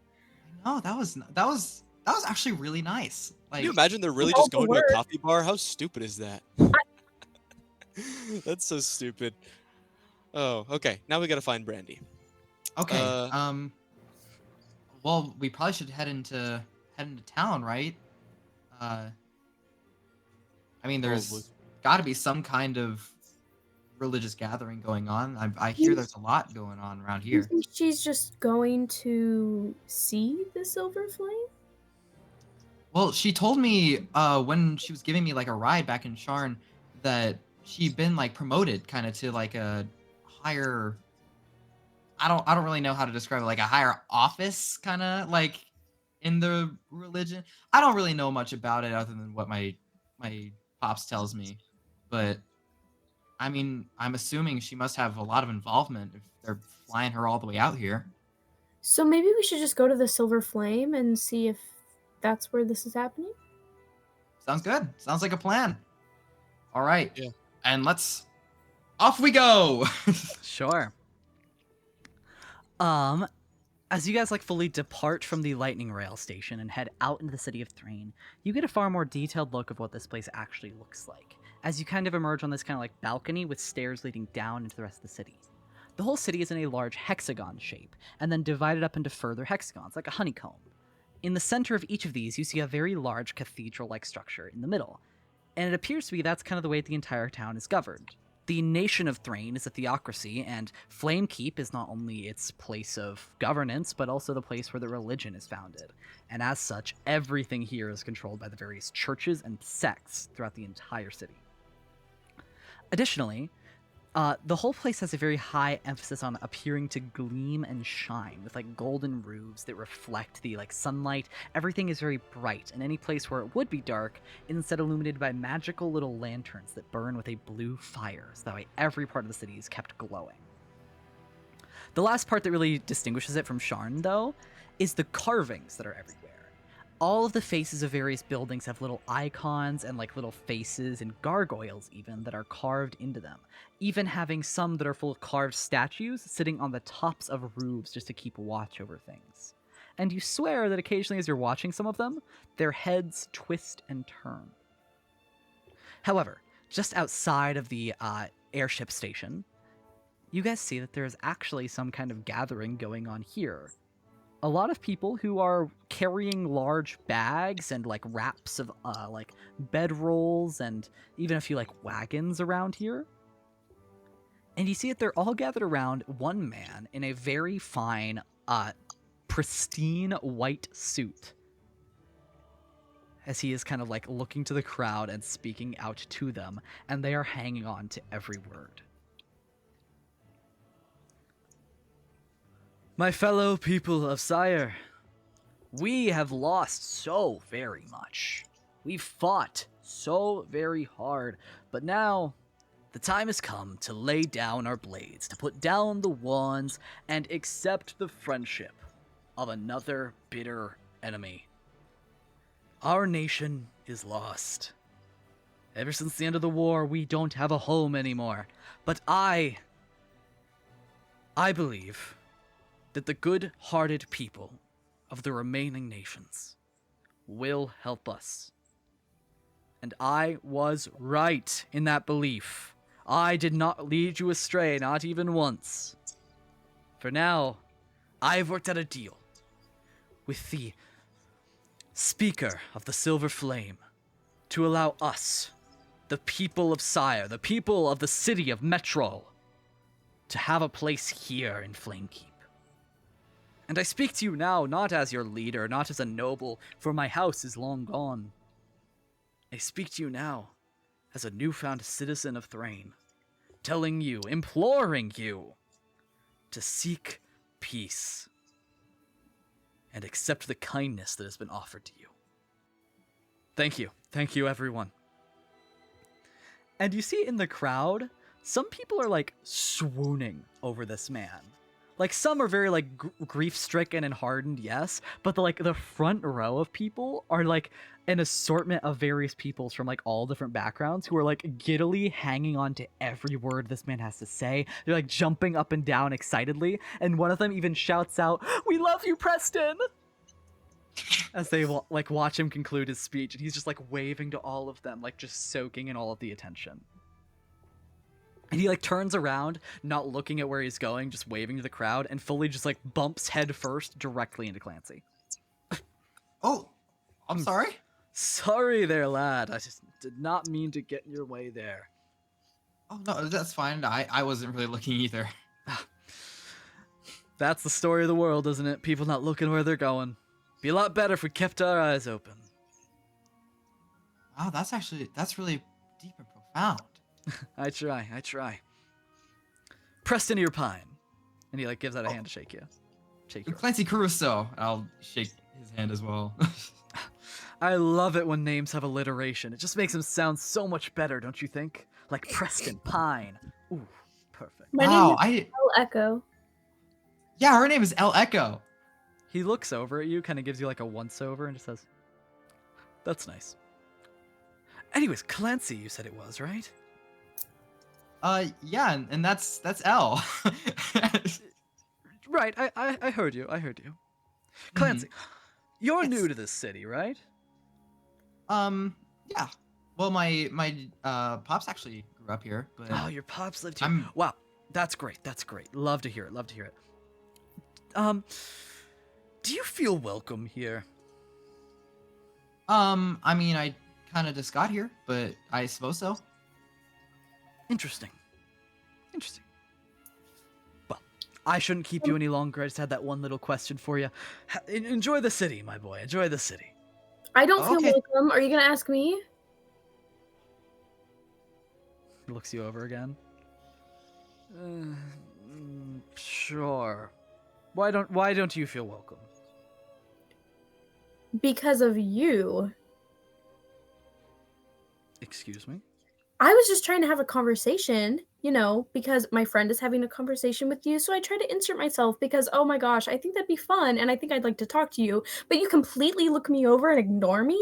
No, that was actually really nice. Can Like, you imagine they're really all just the going to a work. coffee bar? How stupid is that? That's so stupid. Oh, okay. Now we gotta find Brandy. okay. Uh, Well, we probably should head into town, right? I mean, there's Probably. got to be some kind of religious gathering going on. I hear there's a lot going on around Do you here. think she's just going to see the silver flame? Well, she told me when she was giving me like a ride back in Sharn that she'd been like promoted kind of to like a higher. I don't really know how to describe it, like a higher office kind of like in the religion. I don't really know much about it other than what my pops tells me, but I mean, I'm assuming she must have a lot of involvement if they're flying her all the way out here. So maybe we should just go to the silver flame and see if that's where this is happening. Sounds good. Sounds like a plan. All right. Yeah. And off we go. Sure. As you guys like fully depart from the lightning rail station and head out into the city of Thrain, you get a far more detailed look of what this place actually looks like, as you kind of emerge on this kind of like balcony with stairs leading down into the rest of the city. The whole city is in a large hexagon shape, and then divided up into further hexagons, like a honeycomb. In the center of each of these, you see a very large cathedral-like structure in the middle, and it appears to be that's kind of the way the entire town is governed. The nation of Thrain is a theocracy, and Flamekeep is not only its place of governance, but also the place where the religion is founded. And as such, everything here is controlled by the various churches and sects throughout the entire city. Additionally, the whole place has a very high emphasis on appearing to gleam and shine, with like golden roofs that reflect the like sunlight. Everything is very bright, and any place where it would be dark is instead illuminated by magical little lanterns that burn with a blue fire, so that way every part of the city is kept glowing. The last part that really distinguishes it from Sharn, though, is the carvings that are everywhere. All of the faces of various buildings have little icons and like little faces and gargoyles even that are carved into them, even having some that are full of carved statues sitting on the tops of roofs just to keep watch over things. And you swear that occasionally as you're watching some of them, their heads twist and turn. However, just outside of the airship station, you guys see that there is actually some kind of gathering going on here. A lot of people who are carrying large bags and like wraps of like bedrolls and even a few like wagons around here. And you see that they're all gathered around one man in a very fine, pristine white suit. As he is kind of like looking to the crowd and speaking out to them, and they are hanging on to every word. My fellow people of Sire, we have lost so very much. We've fought so very hard, but now the time has come to lay down our blades, to put down the wands, and accept the friendship of another bitter enemy. Our nation is lost. Ever since the end of the war, we don't have a home anymore. But I believe that the good-hearted people of the remaining nations will help us. And I was right in that belief. I did not lead you astray, not even once. For now, I have worked out a deal with the Speaker of the Silver Flame to allow us, the people of Sire, the people of the city of Metro, to have a place here in Flamekeep. And I speak to you now not as your leader, not as a noble, for my house is long gone. I speak to you now as a newfound citizen of Thrain, telling you, imploring you, to seek peace and accept the kindness that has been offered to you. Thank you. Thank you, everyone. And you see in the crowd, some people are like swooning over this man. Like some are very like grief-stricken and hardened, yes, but the front row of people are like an assortment of various peoples from like all different backgrounds who are like giddily hanging on to every word this man has to say. They're like jumping up and down excitedly, and one of them even shouts out, "We love you, Preston!" as they like watch him conclude his speech, and he's just like waving to all of them, like just soaking in all of the attention. And he like turns around, not looking at where he's going, just waving to the crowd, and fully just like bumps head first directly into Clancy. Oh, I'm sorry. Sorry there, lad. I just did not mean to get in your way there. Oh no, that's fine. I wasn't really looking either. That's the story of the world, isn't it? People not looking where they're going. Be a lot better if we kept our eyes open. Wow, that's really deep and profound. I try. Preston your pine. And he like gives out a hand to shake you. Shake yours. Clancy Caruso. I'll shake his hand as well. I love it when names have alliteration. It just makes them sound so much better, don't you think? Like Preston Pine. Ooh, perfect. My Wow, name is El Echo. Yeah, her name is El Echo. He looks over at you, kind of gives you like a once-over, and just says, "That's nice." Anyways, Clancy, you said it was, right? Yeah, and that's L. Right, I heard you. Clancy, you're new to this city, right? Yeah. Well, my pops actually grew up here, but Oh, your pops lived here. I'm- Wow, that's great. Love to hear it. Do you feel welcome here? I mean, I kind of just got here, but I suppose so. Interesting. Well, I shouldn't keep you any longer. I just had that one little question for you. Enjoy the city, my boy. Enjoy the city. I don't feel Okay. welcome. Are you gonna ask me? He looks you over again. Sure. Why don't you feel welcome? Because of you. Excuse me? I was just trying to have a conversation, because my friend is having a conversation with you. So I try to insert myself because, oh my gosh, I think that'd be fun. And I think I'd like to talk to you. But you completely look me over and ignore me?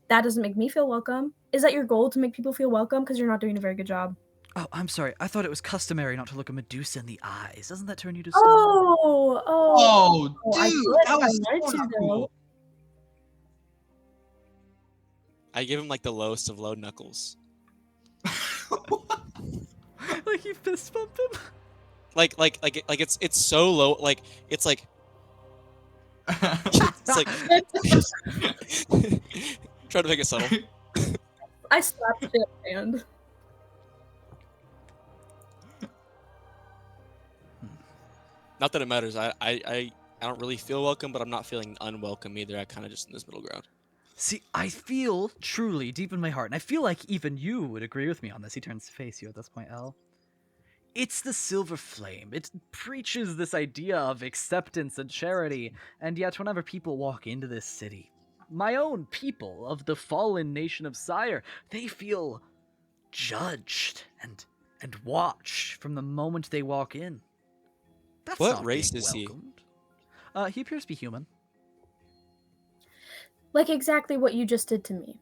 That doesn't make me feel welcome. Is that your goal, to make people feel welcome? Because you're not doing a very good job. Oh, I'm sorry. I thought it was customary not to look a Medusa in the eyes. Doesn't that turn you to stone? Oh, Dude, I that would if I was wanted so to, not though. cool. I give him like the lowest of low knuckles. Like you fist bump him? Like it's so low. Like it's like try to make it subtle. I slapped his hand. Not that it matters. I don't really feel welcome, but I'm not feeling unwelcome either. I kind of just in this middle ground. See, I feel truly deep in my heart, and I feel like even you would agree with me on this. He turns to face you at this point, L. It's the Silver Flame. It preaches this idea of acceptance and charity, and yet whenever people walk into this city, my own people of the fallen nation of Sire, they feel judged and watched from the moment they walk in. That's What not race being is he? welcomed. He appears to be human. Like exactly what you just did to me.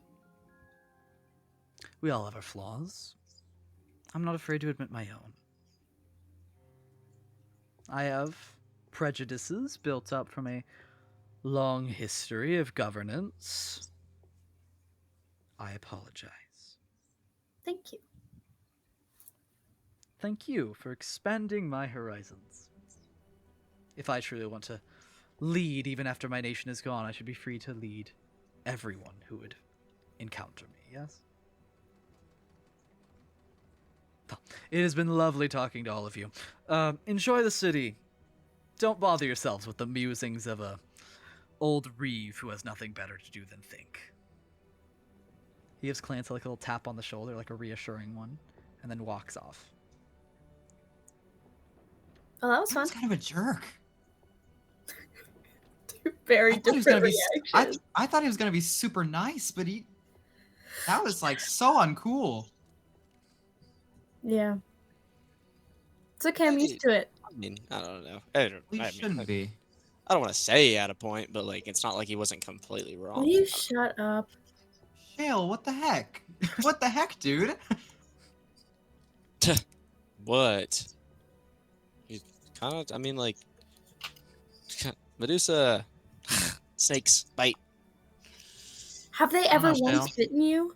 We all have our flaws. I'm not afraid to admit my own. I have prejudices built up from a long history of governance. I apologize. Thank you. Thank you for expanding my horizons. If I truly want to lead even after my nation is gone, I should be free to lead everyone who would encounter me, yes? Well, it has been lovely talking to all of you. Enjoy the city. Don't bother yourselves with the musings of a old reeve who has nothing better to do than think. He gives Clancy like a little tap on the shoulder, like a reassuring one, and then walks off. Oh, that was That fun. was kind of a jerk. Very I thought he was different gonna be. reaction. I thought he was gonna be super nice, but that was like so uncool. Yeah. It's okay, I'm used to it. I mean, I don't know. You shouldn't be. I don't want to say he had a point, but like, it's not like he wasn't completely wrong. Will you shut up? Shale, what the heck? What the heck, dude? What? You kind of. I mean, like, Medusa. Snakes bite. Have they don't ever know, once Shale. bitten you?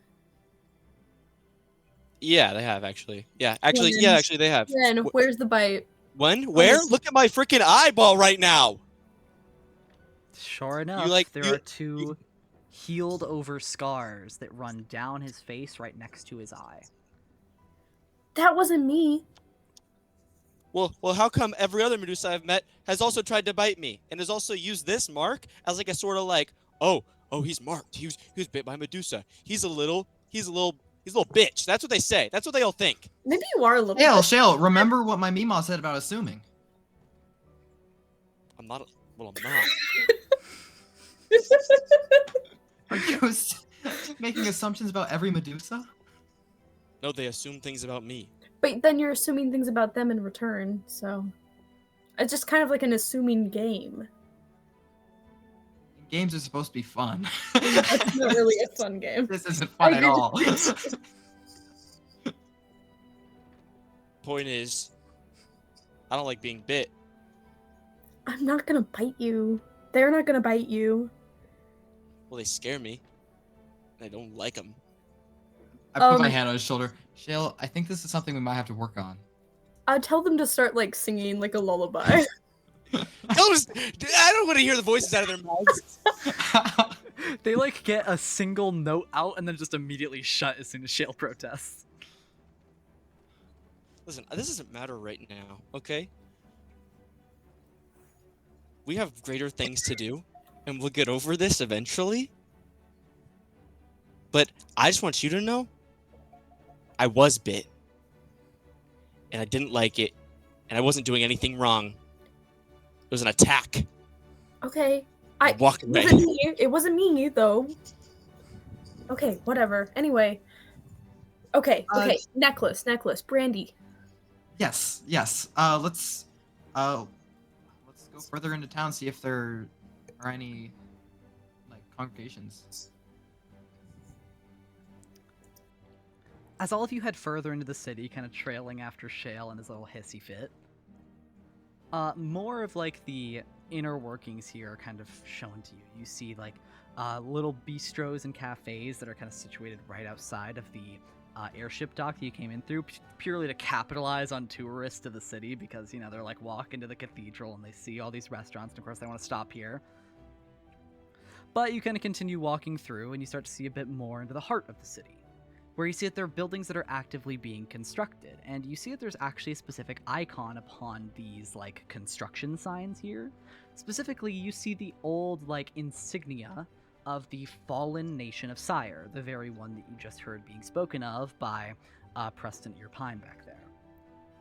Yeah, they have actually. Yeah, Then- actually, they have. Then where's the bite? When? Where? Look at my freaking eyeball right now. Sure enough, there are two healed over scars that run down his face right next to his eye. That wasn't me. Well, how come every other Medusa I've met has also tried to bite me and has also used this mark as like a sort of like, oh, he's marked. He was bit by Medusa. He's a little bitch. That's what they say. That's what they all think. Maybe you are a little. Shale, remember what my Mima said about assuming. I'm not. Well, I'm not. Are you making assumptions about every Medusa? No, they assume things about me. But then you're assuming things about them in return, so it's just kind of like an assuming game. Games are supposed to be fun. It's not really a fun game. This isn't fun at agree. all. Point is, I don't like being bit. I'm not gonna bite you. They're not gonna bite you. Well, they scare me. And I don't like them. I put my hand on his shoulder. Shale, I think this is something we might have to work on. I tell them to start like singing like a lullaby. I don't want to hear the voices out of their mouths. They like get a single note out and then just immediately shut as soon as Shale protests. Listen, this doesn't matter right now, okay? We have greater things to do, and we'll get over this eventually. But I just want you to know, I was bit. And I didn't like it, and I wasn't doing anything wrong. It was an attack. Okay. Walk away. It wasn't me though. Okay, whatever. Anyway. Okay. Necklace. Brandy. Yes. Let's go further into town, see if there are any like congregations. As all of you head further into the city, kind of trailing after Shale and his little hissy fit, more of like the inner workings here are kind of shown to you. You see like little bistros and cafes that are kind of situated right outside of the airship dock that you came in through, purely to capitalize on tourists to the city, because you know they're like walking to the cathedral and they see all these restaurants, and of course they want to stop here. But you kind of continue walking through and you start to see a bit more into the heart of the city, where you see that there are buildings that are actively being constructed, and you see that there's actually a specific icon upon these like construction signs here. Specifically, you see the old like insignia of the fallen nation of Sire, the very one that you just heard being spoken of by Preston Earpine back there.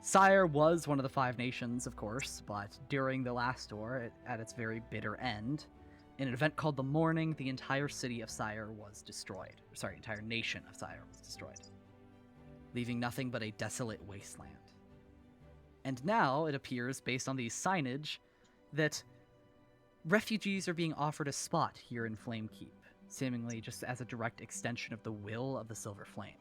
Sire was one of the 5 nations, of course, but during the last war, at its very bitter end, in an event called the Mourning, the entire city of Sire was destroyed. Sorry, entire nation of Sire was destroyed, leaving nothing but a desolate wasteland. And now it appears, based on the signage, that refugees are being offered a spot here in Flamekeep, seemingly just as a direct extension of the will of the Silver Flame.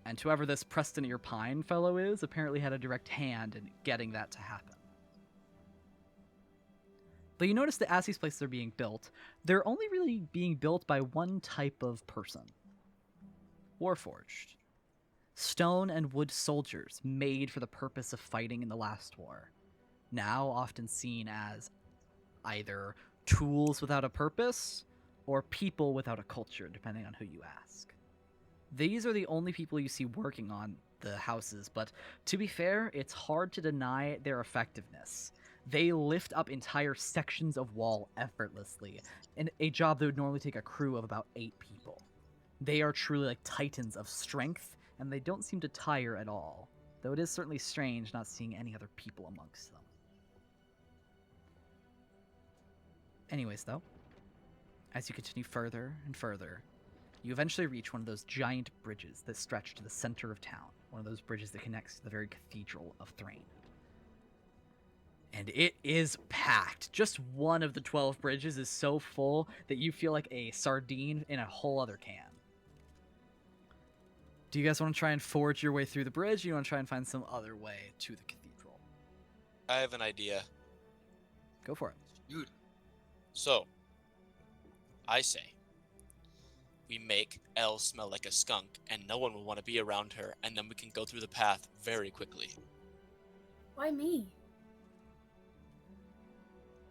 And whoever this Preston Ear Pine fellow is apparently had a direct hand in getting that to happen. But you notice that as these places are being built, they're only really being built by one type of person. Warforged. Stone and wood soldiers made for the purpose of fighting in the last war. Now often seen as either tools without a purpose or people without a culture, depending on who you ask. These are the only people you see working on the houses, but to be fair, it's hard to deny their effectiveness. They lift up entire sections of wall effortlessly, in a job that would normally take a crew of about 8 people. They are truly like titans of strength, and they don't seem to tire at all, though it is certainly strange not seeing any other people amongst them. Anyways, though, as you continue further and further, you eventually reach one of those giant bridges that stretch to the center of town, one of those bridges that connects to the very cathedral of Thrain. And it is packed. Just one of the 12 bridges is so full that you feel like a sardine in a whole other can. Do you guys want to try and forge your way through the bridge, or do you want to try and find some other way to the cathedral? I have an idea. Go for it. Dude. So, I say, we make Elle smell like a skunk, and no one will want to be around her, and then we can go through the path very quickly. Why me?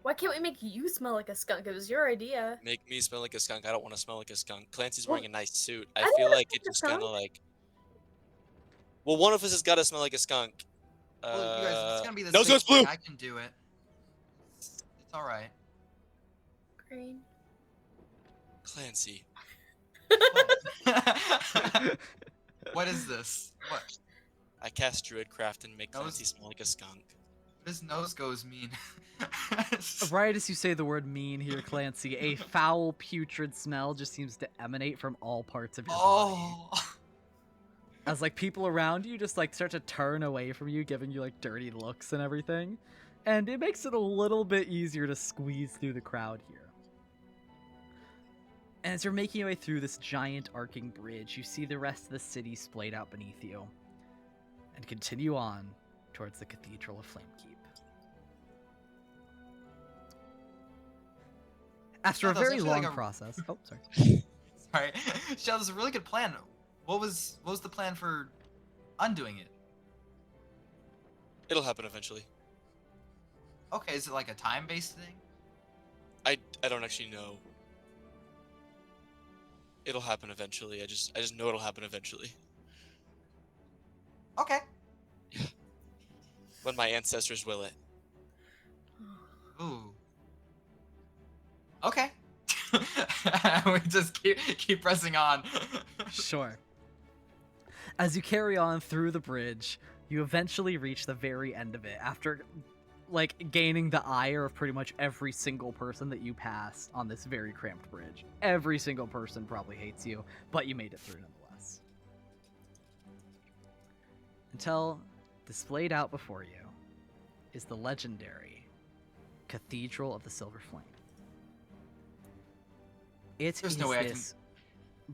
Why can't we make you smell like a skunk? It was your idea. Make me smell like a skunk. I don't want to smell like a skunk. Clancy's wearing a nice suit. I I feel don't like think it it's just a kind of skunk. like... Well, one of us has got to smell like a skunk. Well, you guys, it's gonna be this Nose big goes blue! thing. I can do it. It's all right. Green. Clancy. What? What is this? What? I cast Druidcraft and make Nose- Clancy smell like a skunk. What does nose goes mean? Right as you say the word mean here, Clancy, a foul, putrid smell just seems to emanate from all parts of your body. Oh. As like people around you just like start to turn away from you, giving you like dirty looks and everything. And it makes it a little bit easier to squeeze through the crowd here. And as you're making your way through this giant arcing bridge, you see the rest of the city splayed out beneath you. And continue on towards the Cathedral of Flamekeep. After a That was very actually long like a- process... Oh, sorry. Sorry. Shell, this is a really good plan. What was the plan for undoing it? It'll happen eventually. Okay, is it like a time-based thing? I don't actually know. It'll happen eventually. I just know it'll happen eventually. Okay. When my ancestors will it. Ooh. Okay. We just keep pressing on. Sure. As you carry on through the bridge, you eventually reach the very end of it after like gaining the ire of pretty much every single person that you pass on this very cramped bridge. Every single person probably hates you, but you made it through nonetheless. Until displayed out before you is the legendary Cathedral of the Silver Flame. It There's is no way I can- this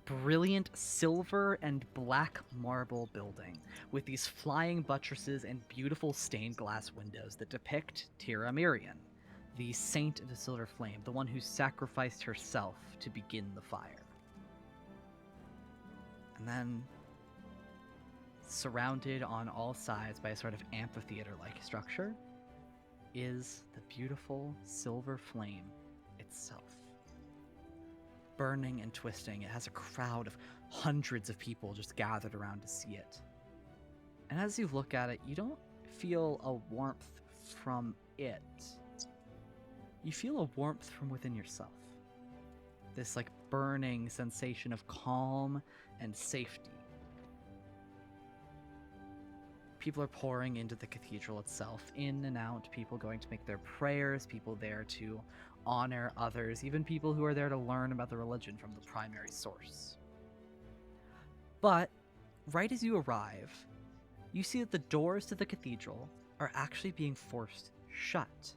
brilliant silver and black marble building with these flying buttresses and beautiful stained glass windows that depict Tira Mirian, the saint of the Silver Flame, the one who sacrificed herself to begin the fire. And then, surrounded on all sides by a sort of amphitheater-like structure, is the beautiful silver flame itself. Burning and twisting, it has a crowd of hundreds of people just gathered around to see it. And as you look at it, you don't feel a warmth from it. You feel a warmth from within yourself. This like burning sensation of calm and safety. People are pouring into the cathedral itself, in and out, people going to make their prayers, people there to honor others, even people who are there to learn about the religion from the primary source. But right as you arrive, you see that the doors to the cathedral are actually being forced shut.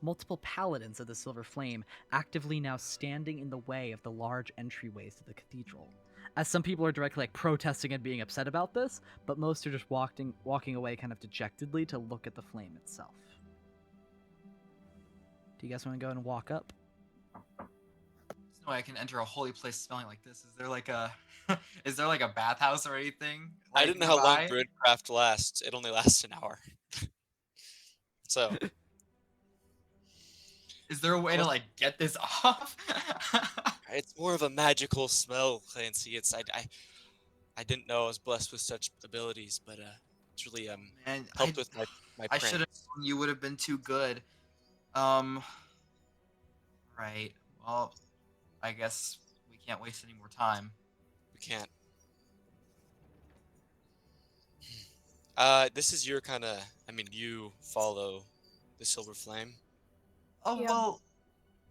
Multiple paladins of the Silver Flame actively now standing in the way of the large entryways to the cathedral. As some people are directly protesting and being upset about this, but most are just walking away kind of dejectedly to look at the flame itself. Do you guys want to go and walk up? There's no way I can enter a holy place smelling like this. Is there like a is there like a bathhouse or anything I like didn't know how long nearby? Druidcraft lasts. It only lasts an hour. So Is there a way to like get this off? it's more of a magical smell, Clancy. I didn't know I was blessed with such abilities, but it's really Man, helped with my I should have pranks. known you would have been too good. Right. Well, I guess we can't waste any more time. We can't. This is your kind of. I mean, you follow the Silver Flame. Oh Yeah. well,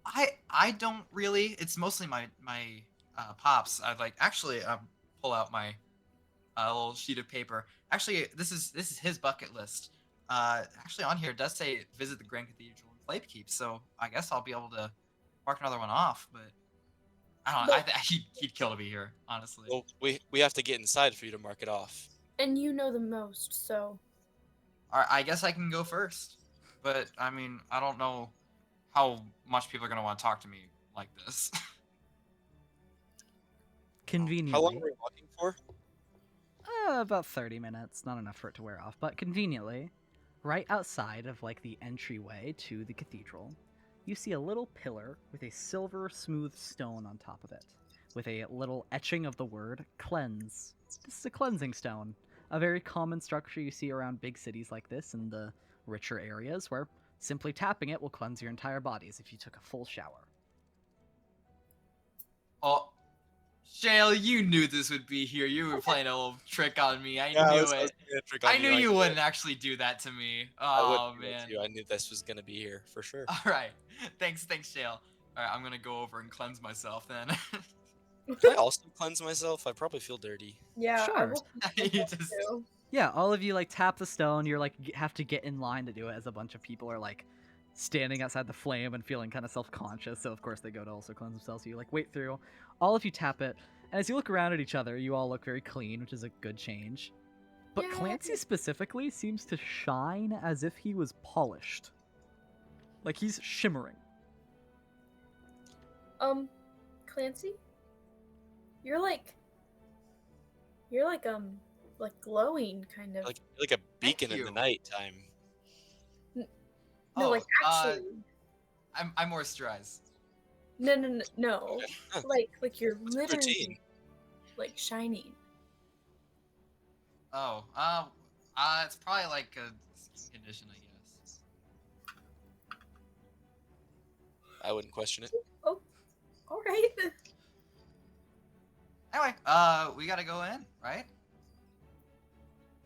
I don't really. It's mostly my pops. I'd like actually pull out my little sheet of paper. Actually, this is his bucket list. Actually on here it does say visit the Grand Cathedral in Flamekeep, so I guess I'll be able to mark another one off. But I don't know. But- He'd kill to be here, honestly. Well, we have to get inside for you to mark it off. And you know the most, so All right, I guess I can go first. But I mean, I don't know how much people are gonna want to talk to me like this. Conveniently. How long were we walking for? About 30 minutes. Not enough for it to wear off, but conveniently, right outside of the entryway to the cathedral, you see a little pillar with a silver smooth stone on top of it, with a little etching of the word cleanse. This is a cleansing stone, a very common structure you see around big cities like this in the richer areas, where simply tapping it will cleanse your entire body as if you took a full shower. Oh, Shale, you knew this would be here. You were playing a little trick on me. I Yeah, knew I was it. playing a trick on I knew you knew wouldn't actually do that to me. I Oh wouldn't do that man. to you. I knew this was gonna be here for sure. All right. Thanks, Shale. All right, I'm gonna go over and cleanse myself then. Can I also cleanse myself? I probably feel dirty. yeah, I Sure. will. You just too. Yeah, all of you tap the stone. You're have to get in line to do it, as a bunch of people are standing outside the flame and feeling kind of self-conscious. So of course they go to also cleanse themselves. So you wait through. All of you tap it, and as you look around at each other, you all look very clean, which is a good change. But Yay. Clancy specifically seems to shine as if he was polished. Like he's shimmering. Clancy, you're like glowing kind of. Like a beacon in you. the nighttime. No, Oh, like actually. I moisturize. No. Like you're What's your literally routine? like shining. Oh, it's probably like a skin condition, I guess. I wouldn't question it. Oh, all right. Anyway, we gotta go in, right?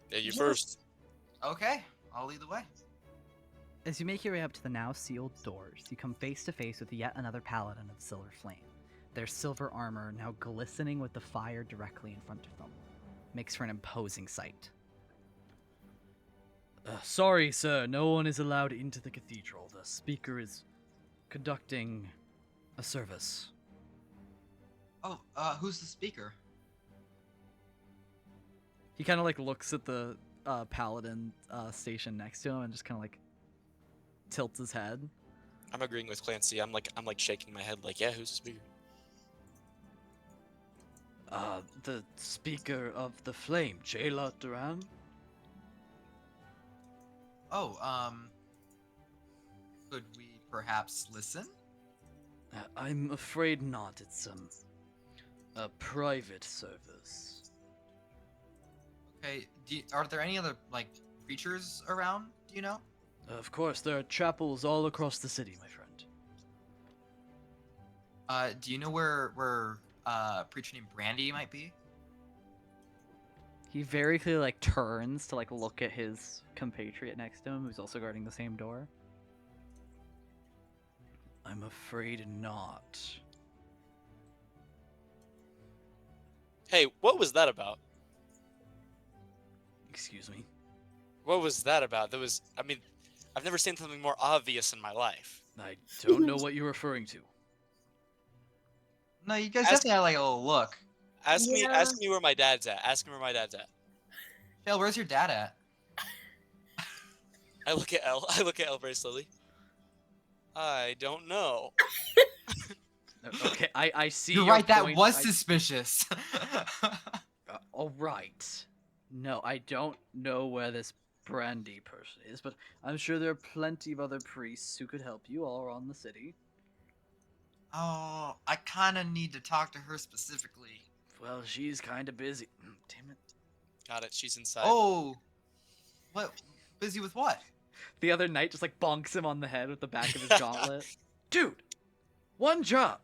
Yeah, you Yeah. first. Okay, I'll lead the way. As you make your way up to the now sealed doors, you come face to face with yet another paladin of Silver Flame. Their silver armor now glistening with the fire directly in front of them. Makes for an imposing sight. Sorry, sir, no one is allowed into the cathedral. The speaker is conducting a service. Oh, who's the speaker? He kind of looks at the paladin station next to him and just kind of tilts his head. I'm agreeing with Clancy. I'm shaking my head yeah, who's the speaker? The speaker of the flame, Jayla Duran. Oh, could we perhaps listen? I'm afraid not. It's a private service. Okay, are there any other preachers around? Do you know? Of course, there are chapels all across the city, my friend. Do you know where a preacher named Brandy might be? He very clearly like turns to like look at his compatriot next to him, who's also guarding the same door. I'm afraid not. Hey, what was that about? Excuse me. What was that about? I've never seen something more obvious in my life. I don't know what you're referring to. No, you guys Ask- definitely had like a little look. Ask Yeah. me where my dad's at. Ask me where my dad's at. Shale, where's your dad at? I look at Elle. I look at Elle very slowly. I don't know. Okay, I see. You're your right, that point. was I- suspicious. all right. No, I don't know where this Brandy person is, but I'm sure there are plenty of other priests who could help you all around the city. Oh, I kind of need to talk to her specifically. Well, she's kind of busy. Damn it. Got it. She's inside. Oh, what? Busy with what? The other knight just like bonks him on the head with the back of his gauntlet. Dude, one job.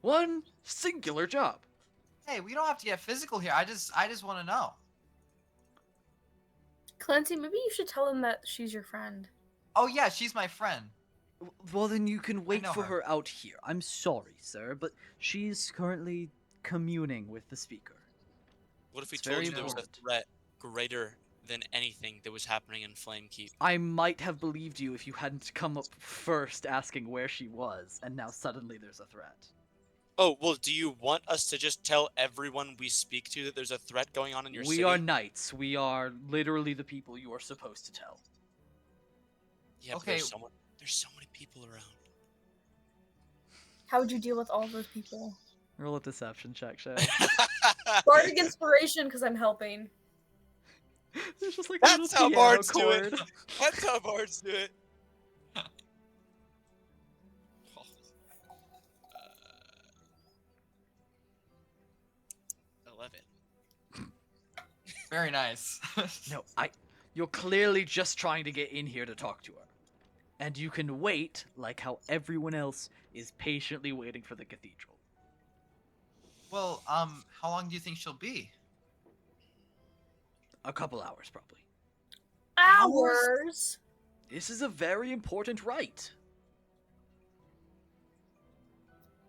One singular job. Hey, we don't have to get physical here. I just want to know. Clancy, maybe you should tell him that she's your friend. Oh yeah, she's my friend. Well, then you can wait know for her. her out here. I'm sorry, sir, but she's currently communing with the speaker. What if we It's told very you there was a important. threat greater than anything that was happening in Flamekeep? I might have believed you if you hadn't come up first asking where she was, and now suddenly there's a threat. Oh, well, do you want us to just tell everyone we speak to that there's a threat going on in your We city? are knights. We are literally the people you are supposed to tell. Yeah, but Okay. there's so many people around. How would you deal with all those people? Roll a deception check, Shay. Bardic inspiration, because I'm helping. There's just like a That's little how piano bards do it. chord. That's how bards do it. 11. Very nice. No, you're clearly just trying to get in here to talk to her. And you can wait like how everyone else is patiently waiting for the cathedral. Well, how long do you think she'll be? A couple hours, probably. Hours? This is a very important rite.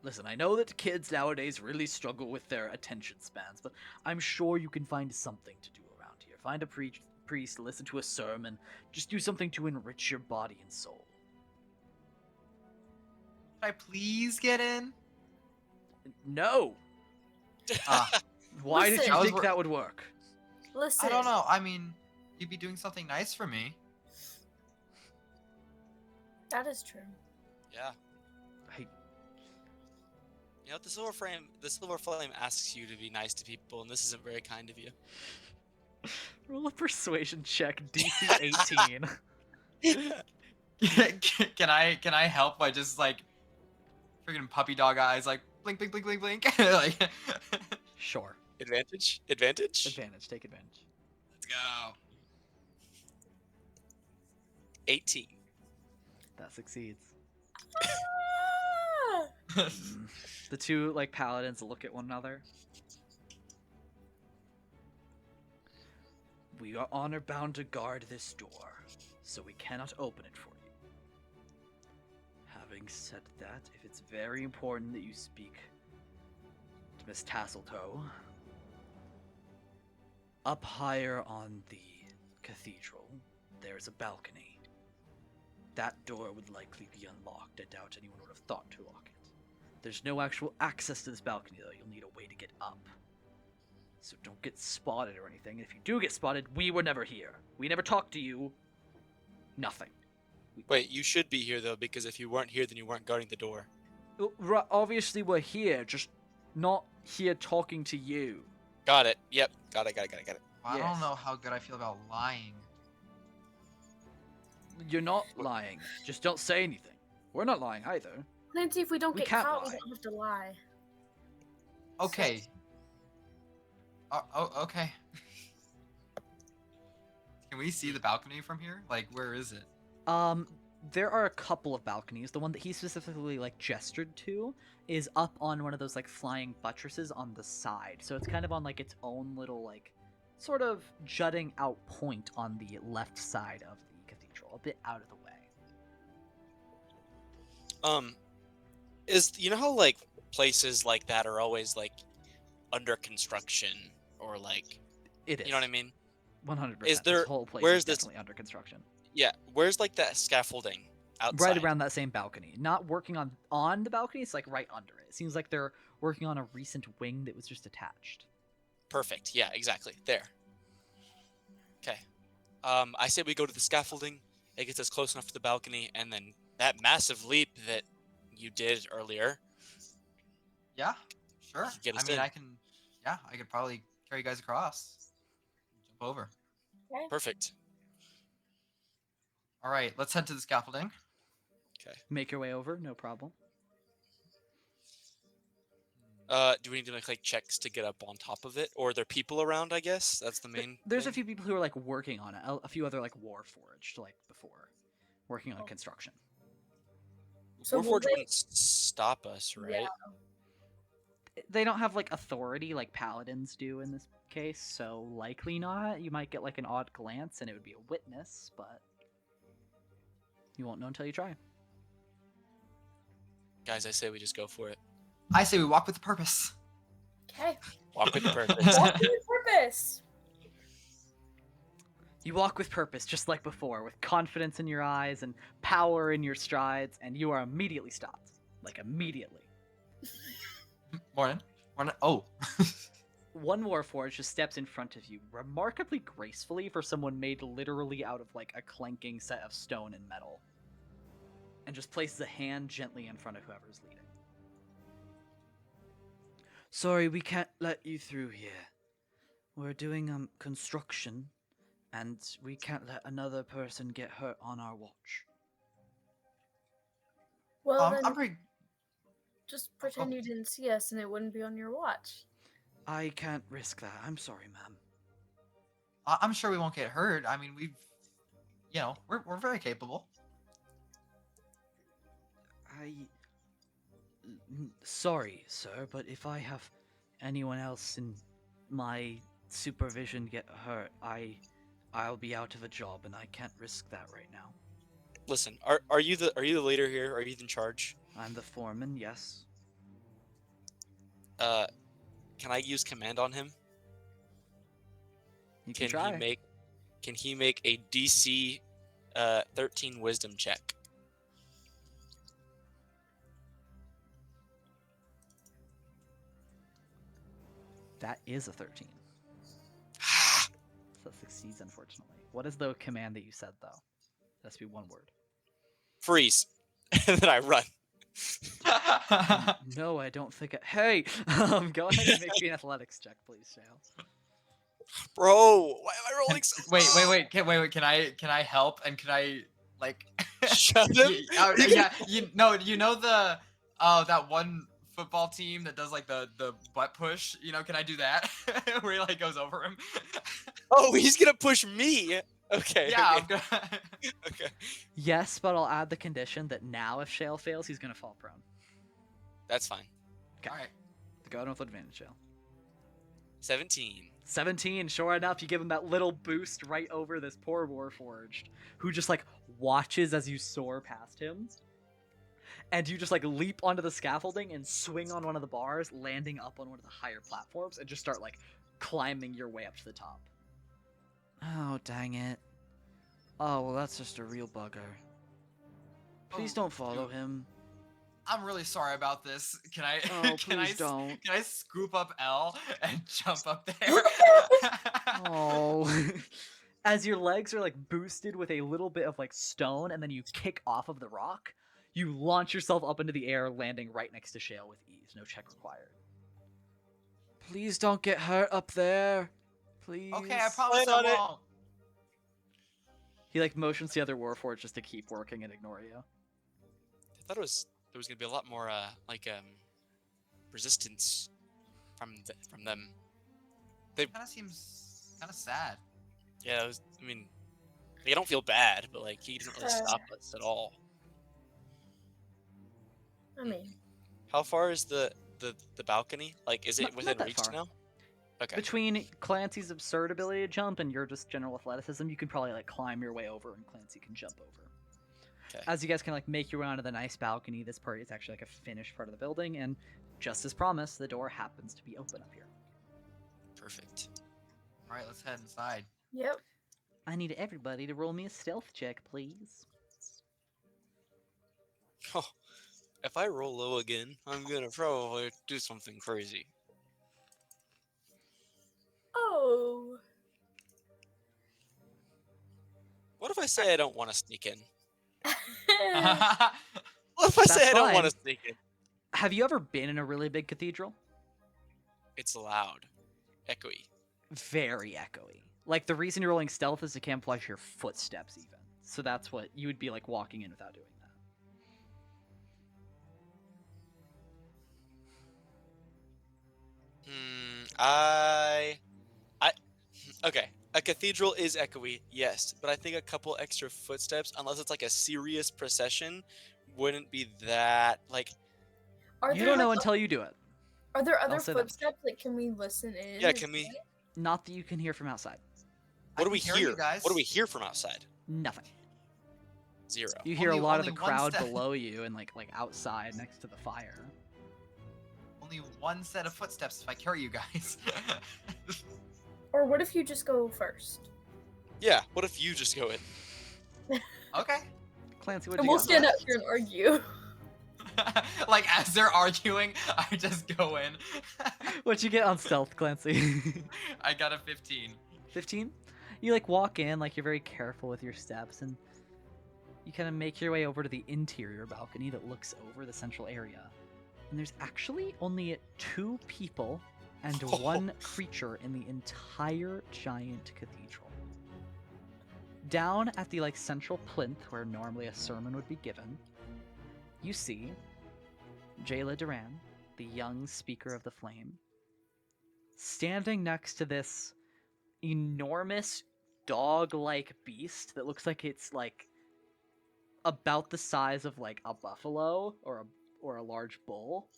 Listen, I know that kids nowadays really struggle with their attention spans, but I'm sure you can find something to do around here. Find a priest, listen to a sermon, just do something to enrich your body and soul. Can I please get in? No! Ah, Why did Listen. you I was think wor- that would work? Listen. I don't know. I mean, you'd be doing something nice for me. That is true. Yeah. I, You know, the silver flame asks you to be nice to people, and this isn't very kind of you. roll a persuasion check, DC 18. Can I help by just like freaking puppy dog eyes, like blink, blink, blink, blink, blink, like. Sure. Advantage? Advantage, take advantage. Let's go. 18. That succeeds. Ah! The two, like, paladins look at one another. We are honor bound to guard this door, so we cannot open it for you. Having said that, if it's very important that you speak to Miss Tasseltoe, up higher on the cathedral, there's a balcony. That door would likely be unlocked. I doubt anyone would have thought to lock it. There's no actual access to this balcony, though. You'll need a way to get up. So don't get spotted or anything. If you do get spotted, we were never here. We never talked to you. Nothing. Wait, you should be here, though, because if you weren't here, then you weren't guarding the door. Obviously, we're here, just not here talking to you. Got it. Yep. Got it. I Yes. don't know how good I feel about lying. You're not lying. Just don't say anything. We're not lying either. Clancy, if we don't We get can't caught, lie. we don't have to lie. Okay. Okay. Can we see the balcony from here? Like, where is it? There are a couple of balconies. The one that he specifically, like, gestured to is up on one of those, like, flying buttresses on the side. So it's kind of on, like, its own little, like, sort of jutting out point on the left side of the cathedral, a bit out of the way. You know how like places like that are always like under construction or like It is. you know what I mean? 100%. Is This there whole place where's is this definitely under construction. yeah, where's like that scaffolding outside? Right around that same balcony. Not working on the balcony, it's like right under it. It seems like they're working on a recent wing that was just attached. Perfect. Yeah, exactly. There. Okay. I say we go to the scaffolding. It gets us close enough to the balcony, and then that massive leap that you did earlier. Yeah, sure. Get I us mean, in. I can. Yeah, I could probably carry you guys across. Jump over. Okay. Perfect. All right, let's head to the scaffolding. Okay. Make your way over, no problem. Do we need to make like checks to get up on top of it, or are there people around? I guess that's the main. There's a thing. few people who are like working on it. A few other like warforged like before, working on construction. So will Warforged they- wouldn't stop us, right? Yeah. They don't have like authority like paladins do in this case, so likely not. You might get like an odd glance and it would be a witness, but you won't know until you try. Guys, I say we just go for it. I say we walk with a purpose. Okay. Walk with purpose. Walk with purpose. You walk with purpose, just like before, with confidence in your eyes and power in your strides, and you are immediately stopped. Like, immediately. Morning. Morning. Oh. One warforged just steps in front of you, remarkably gracefully for someone made literally out of, like, a clanking set of stone and metal. And just places a hand gently in front of whoever's leading. Sorry, we can't let you through here. We're doing, construction. And we can't let another person get hurt on our watch. Well, then I'm pretty. just pretend you didn't see us and it wouldn't be on your watch. I can't risk that. I'm sorry, ma'am. I'm sure we won't get hurt. I mean, we're very capable. Sorry, sir, but if I have anyone else in my supervision get hurt, I'll be out of a job, and I can't risk that right now. Listen, are you the leader here? Are you in charge? I'm the foreman, yes. Can I use command on him? You can try. Can he make a DC 13 wisdom check? That is a 13. So that succeeds, unfortunately. What is the command that you said, though? It has to be one word. Freeze. And then I run. No, I don't think Hey! Go ahead and make me an athletics check, please, Shale. Bro, why am I rolling so Wait. slow? Can I help? And can I like? Shut him. Yeah. You know the that one football team that does like the butt push. You know, can I do that? Where he like goes over him. Oh, he's gonna push me. Okay. Yeah. Okay. I'm gonna... Okay. Yes, but I'll add the condition that now if Shale fails, he's gonna fall prone. That's fine. Okay. All right. Go ahead with advantage, Shale. 17. 17, sure enough, you give him that little boost right over this poor Warforged, who just, like, watches as you soar past him. And you just, like, leap onto the scaffolding and swing on one of the bars, landing up on one of the higher platforms, and just start, like, climbing your way up to the top. Oh, dang it. Oh, well, that's just a real bugger. Please Oh, don't follow dude. him. I'm really sorry about this. Can I? Oh, can please don't. Can I scoop up L and jump up there? Oh. As your legs are like boosted with a little bit of like stone and then you kick off of the rock, you launch yourself up into the air, landing right next to Shale with ease. No check required. Please don't get hurt up there. Please. Okay, I promise I Plan on it. won't. He like motions the other Warforged just to keep working and ignore you. I thought there was gonna be a lot more resistance from them. Kind of seems kind of sad. Yeah, I mean, like, I don't feel bad, but like he didn't really stop us at all. I mean, How far is the balcony? Like, is it Not within that reach far. now? Okay. Between Clancy's absurd ability to jump and your just general athleticism, you can probably like climb your way over, and Clancy can jump over. Okay. As you guys can like make your way onto the nice balcony, this part is actually like a finished part of the building, and just as promised, the door happens to be open up here. Perfect. All right, let's head inside. Yep. I need everybody to roll me a stealth check, please. Oh, if I roll low again, I'm gonna probably do something crazy. Oh. What if I say I don't want to sneak in? I What if I That's say I don't want fine. to sneak in? Have you ever been in a really big cathedral? It's loud, echoey. Very echoey. Like the reason you're rolling stealth is to camouflage your footsteps, even. So that's what you would be like walking in without doing that. Okay. A cathedral is echoey, yes, but I think a couple extra footsteps, unless it's like a serious procession, wouldn't be that like. Are You there don't know like, until you do it. are there I'll other say that much. footsteps? Like, can we listen in? Yeah, and can we? see? Not that you can hear from outside. What do we can hear? you guys. What do we hear from outside? Nothing. Zero. You hear a lot of the only one crowd step. below you and like outside next to the fire. Only one set of footsteps if I carry you guys. Or what if you just go first? Yeah. What if you just go in? Okay. Clancy, what And you we'll got? stand up here and argue. Like as they're arguing, I just go in. What'd you get on stealth, Clancy? I got a 15. 15? You like walk in, like you're very careful with your steps, and you kind of make your way over to the interior balcony that looks over the central area. And there's actually only 2 people and 1 creature in the entire giant cathedral. Down at the like central plinth where normally a sermon would be given, you see Jayla Duran, the young speaker of the flame, standing next to this enormous dog-like beast that looks like it's like about the size of like a buffalo or a large bull,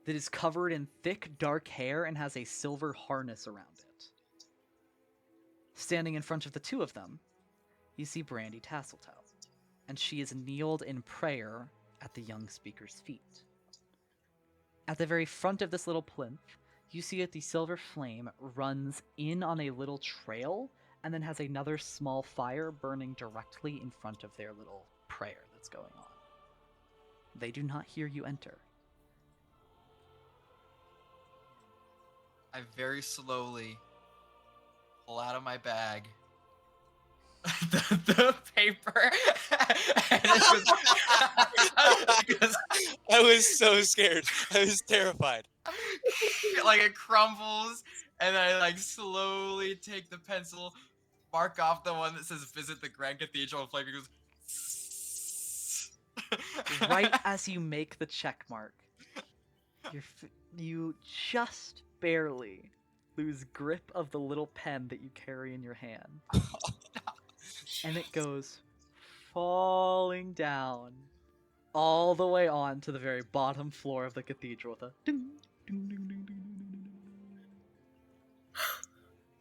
that is covered in thick dark hair and has a silver harness around it. Standing in front of the 2 of them, you see Brandy Tasseltoe, and she is kneeled in prayer at the young speaker's feet. At the very front of this little plinth, you see that the silver flame runs in on a little trail and then has another small fire burning directly in front of their little prayer that's going on. They do not hear you enter. I very slowly pull out of my bag the paper. And it goes, I was so scared. I was terrified. like it crumbles, and I like slowly take the pencil, mark off the one that says "Visit the Grand Cathedral," and Flamekeep goes. Right as you make the check mark, you just barely lose grip of the little pen that you carry in your hand. And it goes falling down all the way on to the very bottom floor of the cathedral with a ding, ding, ding, ding, ding, ding, ding, ding,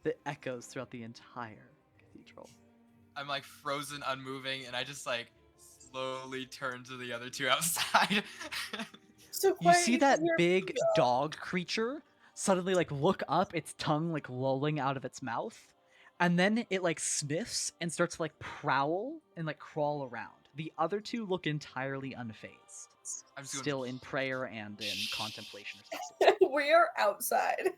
that echoes throughout the entire cathedral. I'm like frozen, unmoving, and I just like slowly turn to the other 2 outside. So You quiet, see can that hear big me. dog creature suddenly like look up, its tongue like lolling out of its mouth, and then it like sniffs and starts to like prowl and like crawl around. The other 2 look entirely unfazed, I'm just going, still in prayer and in contemplation. We are outside.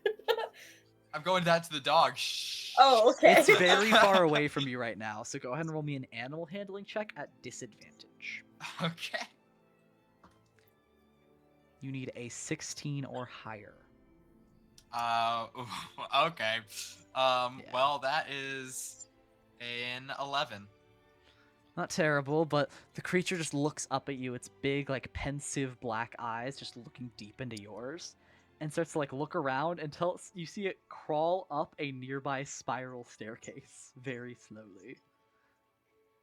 I'm going that to the dog. Shh. Oh, okay. It's very far away from you right now, so go ahead and roll me an animal handling check at disadvantage. Okay. You need a 16 or higher. Okay. Well, that is an 11. Not terrible, but the creature just looks up at you, its big, like, pensive black eyes just looking deep into yours, and starts to, like, look around until you see it crawl up a nearby spiral staircase very slowly.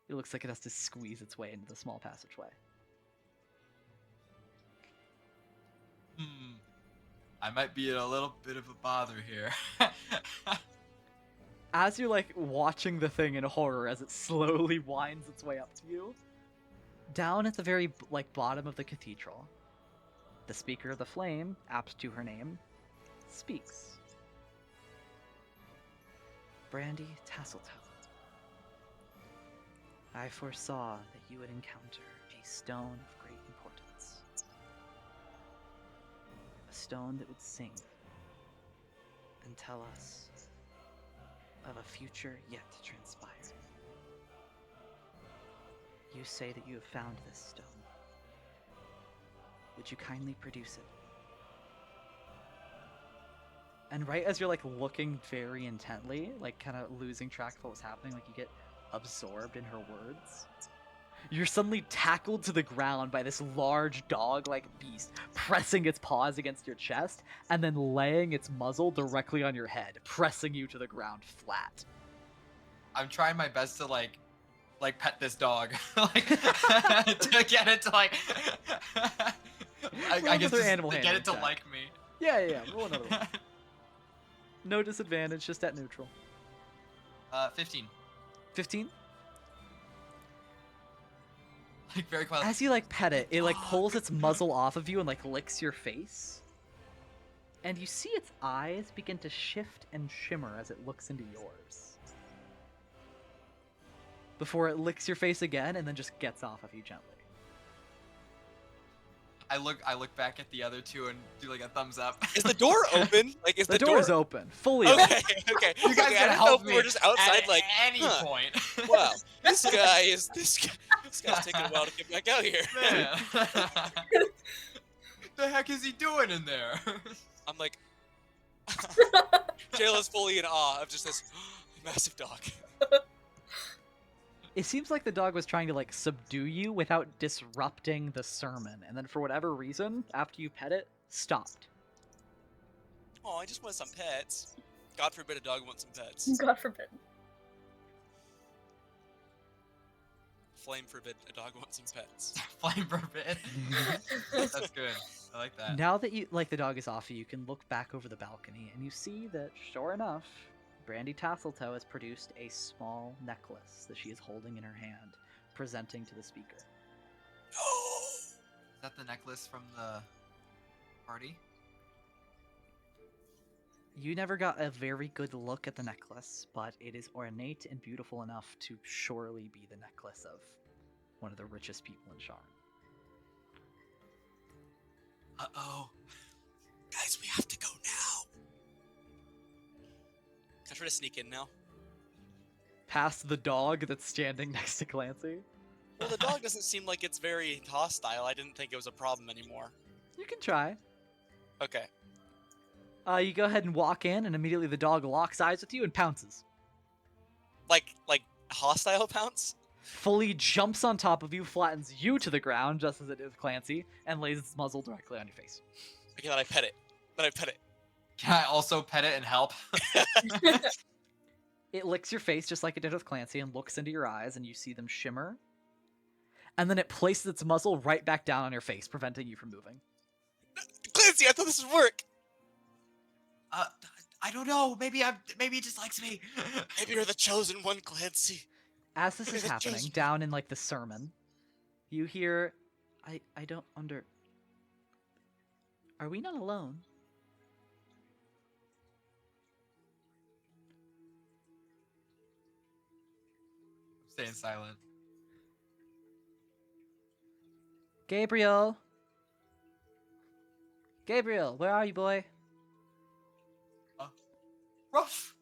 It looks like it has to squeeze its way into the small passageway. I might be in a little bit of a bother here. As you're like watching the thing in horror as it slowly winds its way up to you, down at the very like bottom of the cathedral, the speaker of the flame, apt to her name, speaks. Brandy Tasseltoe, I foresaw that you would encounter a stone of great importance. A stone that would sing and tell us of a future yet to transpire. You say that you have found this stone. Would you kindly produce it? And right as you're like looking very intently, like kind of losing track of what was happening, like you get absorbed in her words, you're suddenly tackled to the ground by this large dog-like beast, pressing its paws against your chest, and then laying its muzzle directly on your head, pressing you to the ground flat. I'm trying my best to like pet this dog, like to get it to like. I guess another just animal to get handling it to check. like me. Yeah. Roll another one. No disadvantage, just at neutral. 15. 15? Like very quietly. As you like pet it, it like pulls its muzzle off of you and like licks your face. And you see its eyes begin to shift and shimmer as it looks into yours. Before it licks your face again and then just gets off of you gently. I look back at the other two and do like a thumbs up. Is the door open? Like, is The the door is open, fully open. Okay, okay. You guys okay, gotta I didn't know help if me. we were just outside, at like, any huh. point. Wow, this guy's taking a while to get back out here. Man. What the heck is he doing in there? I'm like, Jayla's fully in awe of just this massive dog. It seems like the dog was trying to like subdue you without disrupting the sermon, and then for whatever reason, after you pet it, stopped. Oh, I just want some pets. God forbid a dog wants some pets. God forbid. Flame forbid a dog wants some pets. Flame forbid. That's good. I like that. Now that you like the dog is off you can look back over the balcony and you see that, sure enough, Brandy Tasseltoe has produced a small necklace that she is holding in her hand, presenting to the speaker. Is that the necklace from the party? You never got a very good look at the necklace, but it is ornate and beautiful enough to surely be the necklace of one of the richest people in Sharn. Uh-oh. Guys, we have to go now. Can I try to sneak in now? Past the dog that's standing next to Clancy. Well, the dog doesn't seem like it's very hostile. I didn't think it was a problem anymore. You can try. Okay. You go ahead and walk in, and immediately the dog locks eyes with you and pounces. Like hostile pounce? Fully jumps on top of you, flattens you to the ground, just as it did with Clancy, and lays its muzzle directly on your face. Okay, then I pet it. Can I also pet it and help? It licks your face just like it did with Clancy and looks into your eyes, and you see them shimmer. And then it places its muzzle right back down on your face, preventing you from moving. Clancy, I thought this would work. I don't know. Maybe it just likes me. Maybe you're the chosen one, Clancy. As this is Maybe the happening, chosen- down in like the sermon, you hear, I don't under... Are we not alone? Staying silent. Gabriel? Gabriel, where are you, boy? Ruff.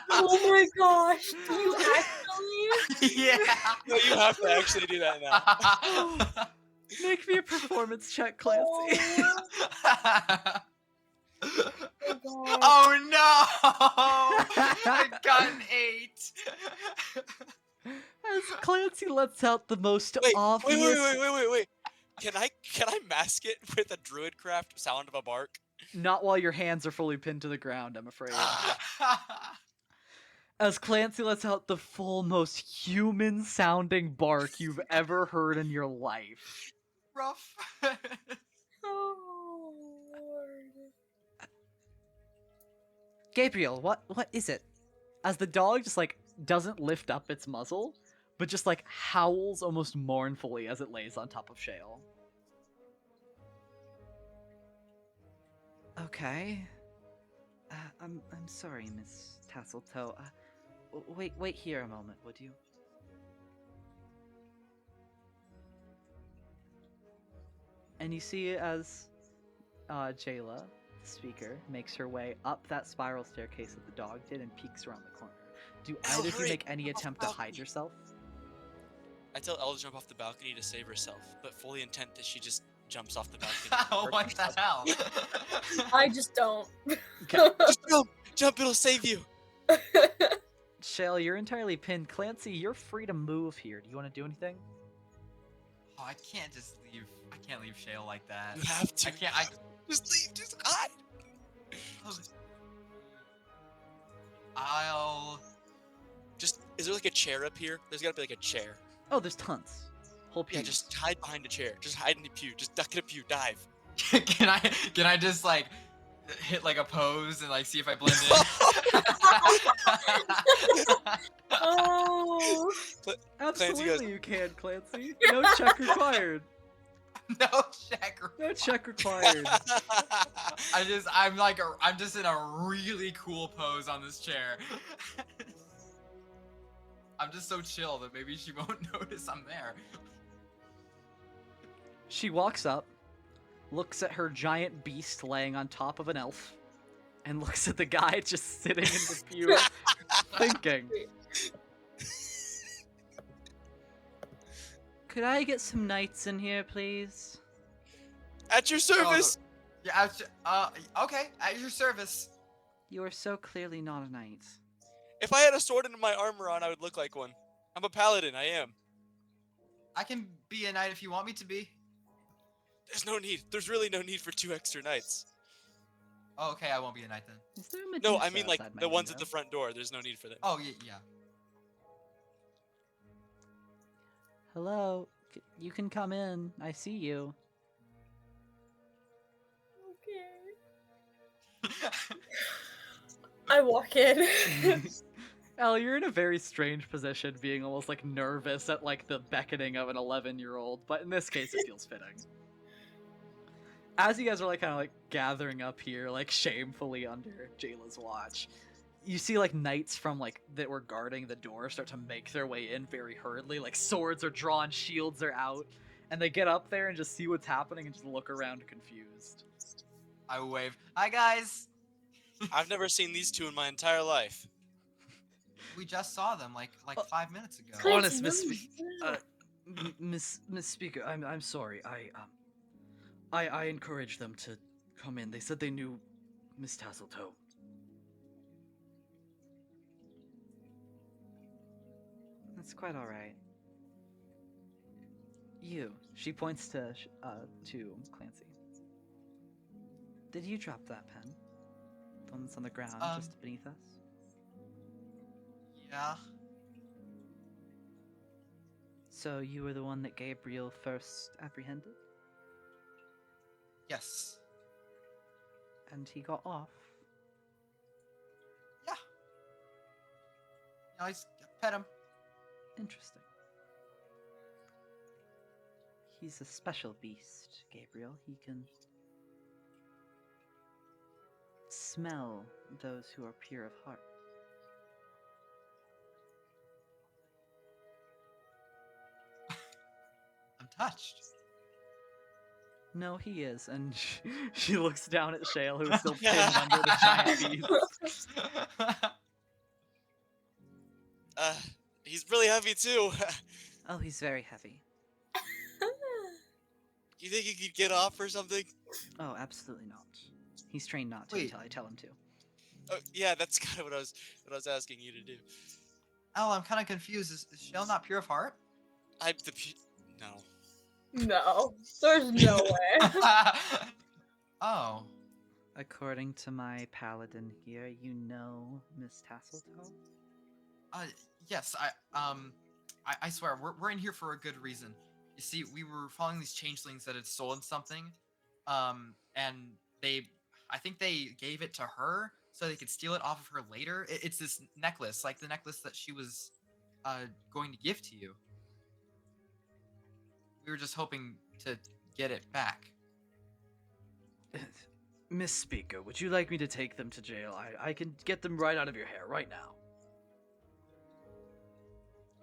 Oh my gosh! Do you actually? Yeah. No, you have to actually do that now. Make me a performance check, Clancy. Oh, Oh no! I got an 8. As Clancy lets out the most Wait, obvious... wait. Can I mask it with a druidcraft sound of a bark? Not while your hands are fully pinned to the ground, I'm afraid. As Clancy lets out the full, most human-sounding bark you've ever heard in your life. Rough. Oh Lord. Gabriel, what is it? As the dog just like doesn't lift up its muzzle, but just like howls almost mournfully as it lays on top of Shale. Okay. I'm sorry, Miss Tasseltoe. Wait here a moment, would you? And you see as Jayla, the speaker, makes her way up that spiral staircase that the dog did and peeks around the corner. Do Elle, either of you hurry! make any Jump off attempt the to hide balcony. yourself? I tell Elle to jump off the balcony to save herself, but fully intent that she just jumps off the balcony. What the hell? I just don't. Okay. Just jump, it'll save you. Shale, you're entirely pinned. Clancy, you're free to move here. Do you want to do anything? Oh, I can't just leave. I can't leave Shale like that. You have to. I can't. Just leave. Just hide. I'll. Just, is there like a chair up here? There's gotta be like a chair. Oh, there's tons. Whole pew. Yeah, just hide behind a chair. Just hide in the pew. Just duck in a pew. Dive. Can I just like hit like a pose and like see if I blend in? Oh. Absolutely, you can, Clancy. No check required. No check. No check required. I'm just in a really cool pose on this chair. I'm just so chill that maybe she won't notice I'm there. She walks up, looks at her giant beast laying on top of an elf, and looks at the guy just sitting in the pew, thinking. Could I get some knights in here, please? At your service. Yeah. Okay. At your service. You are so clearly not a knight. If I had a sword and my armor on, I would look like one. I'm a paladin. I am. I can be a knight if you want me to be. There's no need. There's really no need for 2 extra knights. Oh, okay. I won't be a knight then. Is there a No, Medusa I mean like outside my the ones at window? the front door. There's no need for them. Oh yeah. Hello? You can come in. I see you. Okay. I walk in. Elle, you're in a very strange position, being almost like nervous at like the beckoning of an 11-year-old, but in this case it feels fitting. As you guys are like kind of like gathering up here, like shamefully under Jayla's watch, you see like knights from like that were guarding the door start to make their way in very hurriedly. Like swords are drawn, shields are out, and they get up there and just see what's happening and just look around confused. I wave. Hi guys. I've never seen these two in my entire life. We just saw them like 5 minutes ago. Honest, Clancy, Miss Speaker, I'm sorry. I encouraged them to come in. They said they knew Miss Tasseltoe. That's quite all right. You. She points to Clancy. Did you drop that pen? The one that's on the ground just beneath us? Yeah. So you were the one that Gabriel first apprehended? Yes. And he got off? Yeah. I pet him. Interesting. He's a special beast, Gabriel. He can smell those who are pure of heart. I'm touched. No, he is, and she looks down at Shale, who is still pinned under the giant beast. He's really heavy too. Oh, he's very heavy. You think he could get off or something? Oh, absolutely not. He's trained not to Wait. until I tell him to. Oh, yeah, that's kind of what I was asking you to do. Oh, I'm kind of confused. Is Shale not pure of heart? No. No, there's no way. Oh. According to my paladin here, you know Miss Tasseltoe? Yes, I swear we're in here for a good reason. You see, we were following these changelings that had stolen something, and I think they gave it to her so they could steal it off of her later. It's this necklace, like the necklace that she was, going to give to you. We were just hoping to get it back. Miss Speaker, would you like me to take them to jail? I can get them right out of your hair right now.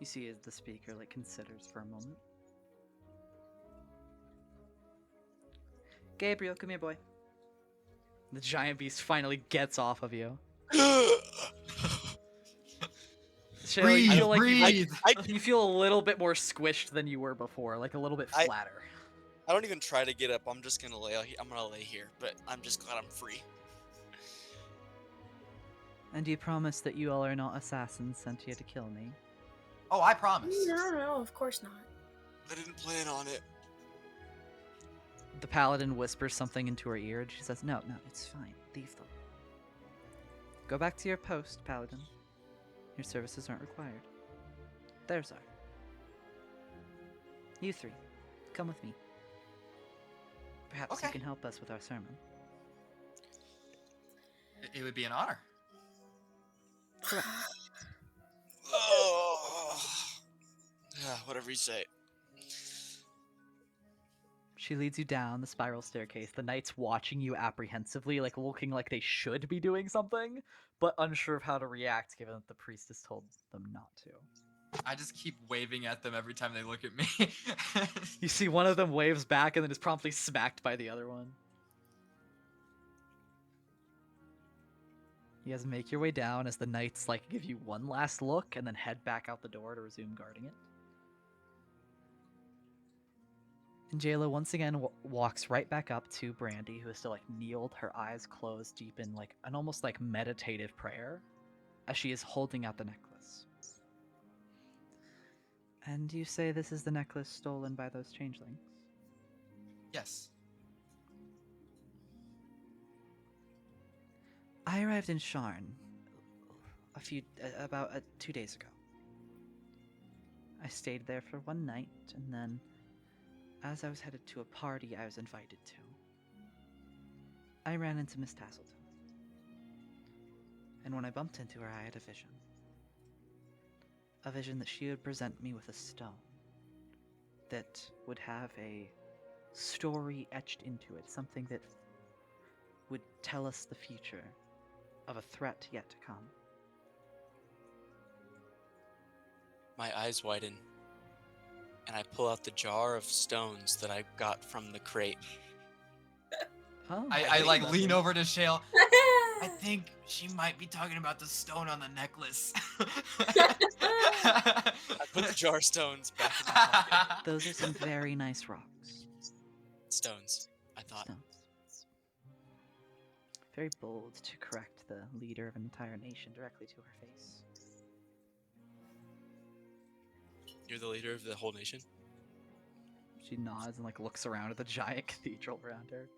You see as the speaker like considers for a moment. Gabriel, come here, boy. The giant beast finally gets off of you. Shayla, you feel like breathe. you feel a little bit more squished than you were before, like a little bit I- flatter. I don't even try to get up. I'm just gonna lay. I'm gonna lay here, but I'm just glad I'm free. And you promise that you all are not assassins sent here to kill me? Oh, I promise. No, of course not. I didn't plan on it. The paladin whispers something into her ear, and she says, No, it's fine. Leave them. Go back to your post, paladin. Your services aren't required. There's our. You three, come with me. Perhaps you Okay. can help us with our sermon. It would be an honor. Correct. Oh, yeah, whatever you say. She leads you down the spiral staircase, the knights watching you apprehensively, like looking like they should be doing something, but unsure of how to react given that the priestess told them not to. I just keep waving at them every time they look at me. You see one of them waves back and then is promptly smacked by the other one. You guys make your way down as the knights like give you one last look and then head back out the door to resume guarding it. And Jayla once again walks right back up to Brandy, who is still like kneeled, her eyes closed, deep in like an almost like meditative prayer, as she is holding out the necklace. And you say this is the necklace stolen by those changelings? Yes. I arrived in Sharn about 2 days ago. I stayed there for one night, and then, as I was headed to a party I was invited to, I ran into Miss Tasselton. And when I bumped into her, I had a vision. A vision that she would present me with a stone that would have a story etched into it, something that would tell us the future of a threat yet to come. My eyes widen, and I pull out the jar of stones that I got from the crate. Oh, I think like that's lean it. over to Shale. I think she might be talking about the stone on the necklace. I put the jar of stones back in my pocket. those are some very nice rocks. Stones, I thought. Stones. Very bold to correct the leader of an entire nation directly to her face. You're the leader of the whole nation? She nods and like looks around at the giant cathedral around her.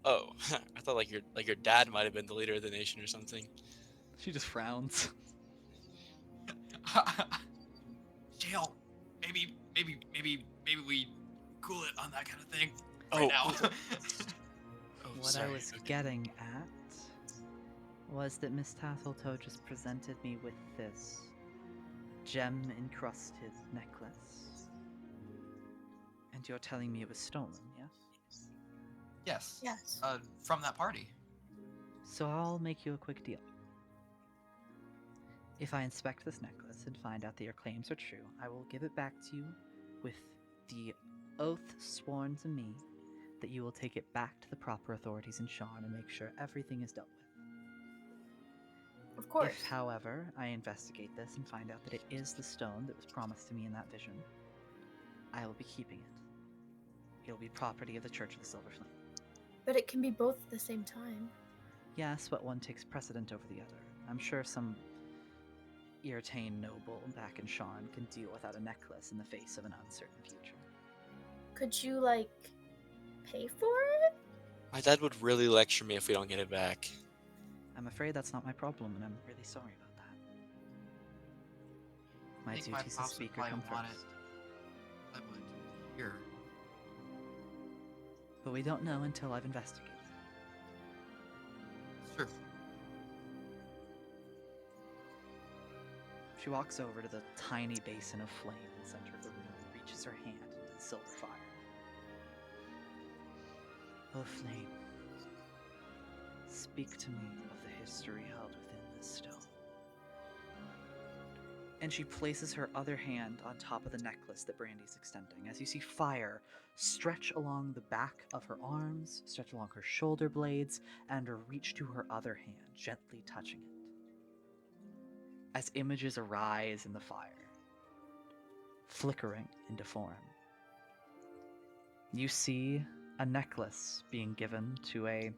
Oh, I thought like your dad might have been the leader of the nation or something. She just frowns. Shale, maybe we cool it on that kind of thing Oh, right now. Oh, What sorry. I was Okay. getting at was that Miss Tasseltoe just presented me with this gem-encrusted necklace. And you're telling me it was stolen, yes? Yes. Yes. From that party. So I'll make you a quick deal. If I inspect this necklace and find out that your claims are true, I will give it back to you with the oath sworn to me that you will take it back to the proper authorities in Sharn and make sure everything is dealt with. Of course. If, however, I investigate this and find out that it is the stone that was promised to me in that vision, I will be keeping it. It'll be property of the Church of the Silver Flame. But it can be both at the same time. Yes, but one takes precedent over the other. I'm sure some Irritane noble back in Sharn can deal without a necklace in the face of an uncertain future. Could you, like, pay for it? My dad would really lecture me if we don't get it back. I'm afraid that's not my problem, and I'm really sorry about that. My I think duty my is to pops would speak or probably come want first. it. I would hear. But we don't know until I've investigated. It's true. She walks over to the tiny basin of flame in the center of the room and reaches her hand into the silver fire. Oh, flame, speak to me of the history held within this stone. And she places her other hand on top of the necklace that Brandy's extending, as you see fire stretch along the back of her arms, stretch along her shoulder blades, and reach to her other hand, gently touching it. As images arise in the fire, flickering into form. You see a necklace being given to a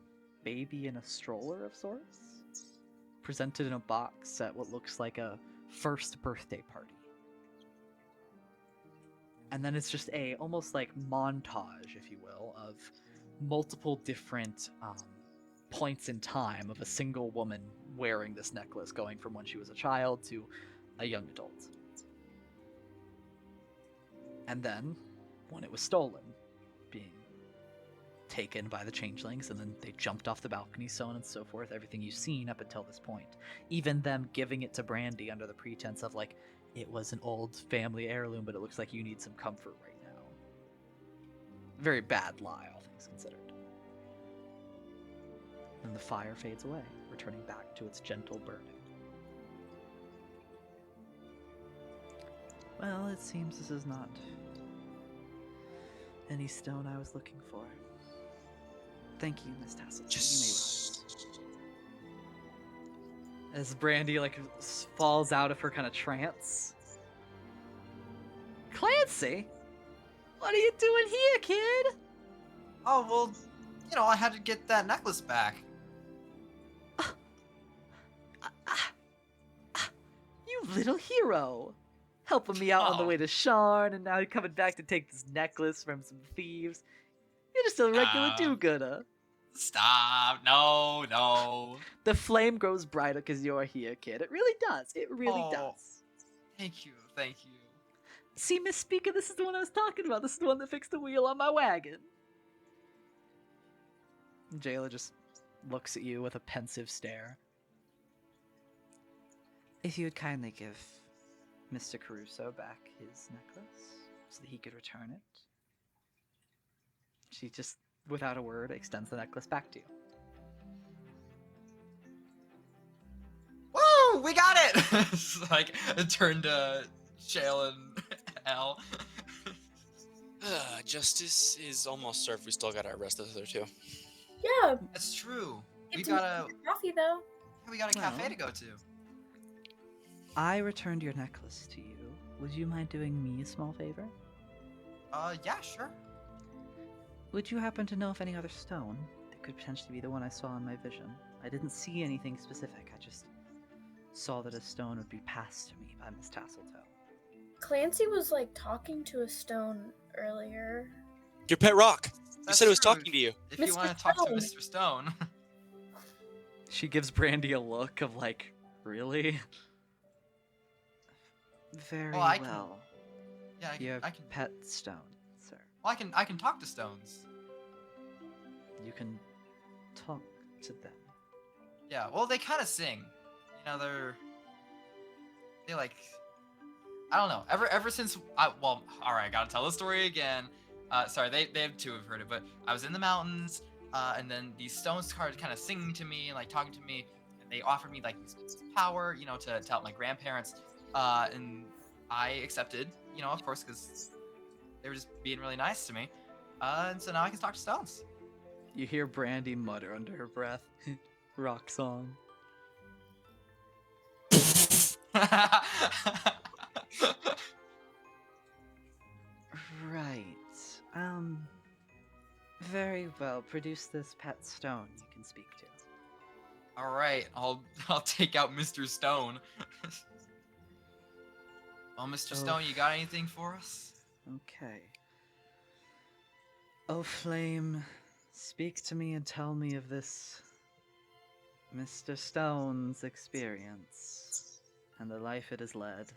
baby in a stroller of sorts, presented in a box at what looks like a first birthday party. And then it's just a almost like montage, if you will, of multiple different points in time of a single woman wearing this necklace, going from when she was a child to a young adult. And then, when it was stolen, being taken by the changelings, and then they jumped off the balcony, so on and so forth, everything you've seen up until this point. Even them giving it to Brandy under the pretense of, like, it was an old family heirloom, but it looks like you need some comfort right now. Very bad lie, all things considered. And the fire fades away, returning back to its gentle burning. Well, it seems this is not any stone I was looking for. Thank you, Miss Tassel. Just You may rise. As Brandy falls out of her kind of trance. Clancy, what are you doing here, kid? Oh, well, I had to get that necklace back. You little hero. Helping me out on the Oh. way to Sharn, and now you're coming back to take this necklace from some thieves. You're just a regular do-gooder. Stop. No. The flame grows brighter because you're here, kid. It really does. It really does. Thank you. See, Miss Speaker, this is the one I was talking about. This is the one that fixed the wheel on my wagon. Jayla just looks at you with a pensive stare. If you would kindly give Mr. Caruso back his necklace so that he could return it. She just, without a word, extends the necklace back to you. Woo! We got it! It's like, it turned to Shale and Al. Justice is almost served. We still got our rest of the other two. Yeah. That's true. We Get to got make coffee though. a cafe Well. to go to. I returned your necklace to you. Would you mind doing me a small favor? Yeah, sure. Would you happen to know of any other stone that could potentially be the one I saw in my vision? I didn't see anything specific. I just saw that a stone would be passed to me by Miss Tasseltoe. Clancy was like talking to a stone earlier. Your pet rock. You That's said it was true. talking to you. If you Mr. want to talk to Stone. Mr. Stone. She gives Brandy a look of like, really? Very Well, I can- well. Yeah, You have I can. pet stone, sir. Well, I can talk to stones. You can talk to them. Yeah. Well, they kind of sing. They like. I don't know. Ever since all right, I gotta tell the story again. Sorry, they have too have heard it, but I was in the mountains, and then these stones started kind of singing to me and like talking to me, and they offered me like this power, to help my grandparents, and I accepted, of course, because they were just being really nice to me, and so now I can talk to stones. You hear Brandy mutter under her breath, rock song. Right. Very well. Produce this pet stone you can speak to. All right, I'll take out Mr. Stone. Well, Mr. Oh. Stone, you got anything for us? Okay. Oh, Flame, speak to me and tell me of this Mr. Stone's experience and the life it has led.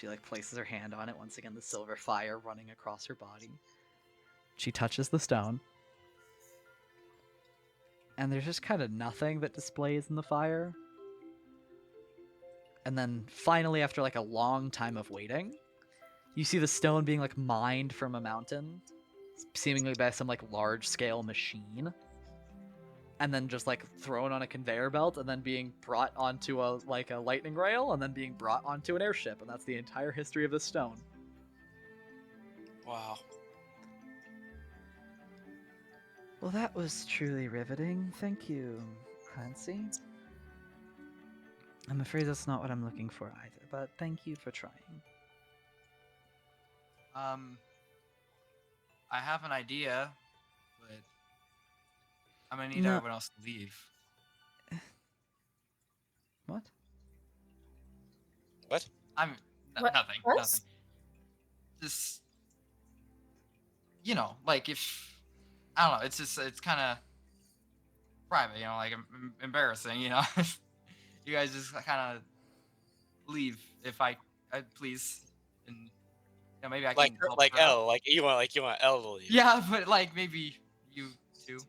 She like places her hand on it. Once again, the silver fire running across her body. She touches the stone. And there's just kind of nothing that displays in the fire. And then finally, after like a long time of waiting, you see the stone being like mined from a mountain, seemingly by some like large scale machine. And then just like thrown on a conveyor belt and then being brought onto a like a lightning rail and then being brought onto an airship. And that's the entire history of this stone. Wow. Well, that was truly riveting. Thank you, Clancy. I'm afraid that's not what I'm looking for either, but thank you for trying. I have an idea, but I'm gonna need No. everyone else to leave. What? What? I'm What? nothing. What? Nothing. Just like if I don't know, it's kind of private, like embarrassing, You guys just kind of leave if I please, and maybe I Like can help like her out. L, like you want L to leave. Yeah, but like maybe you too.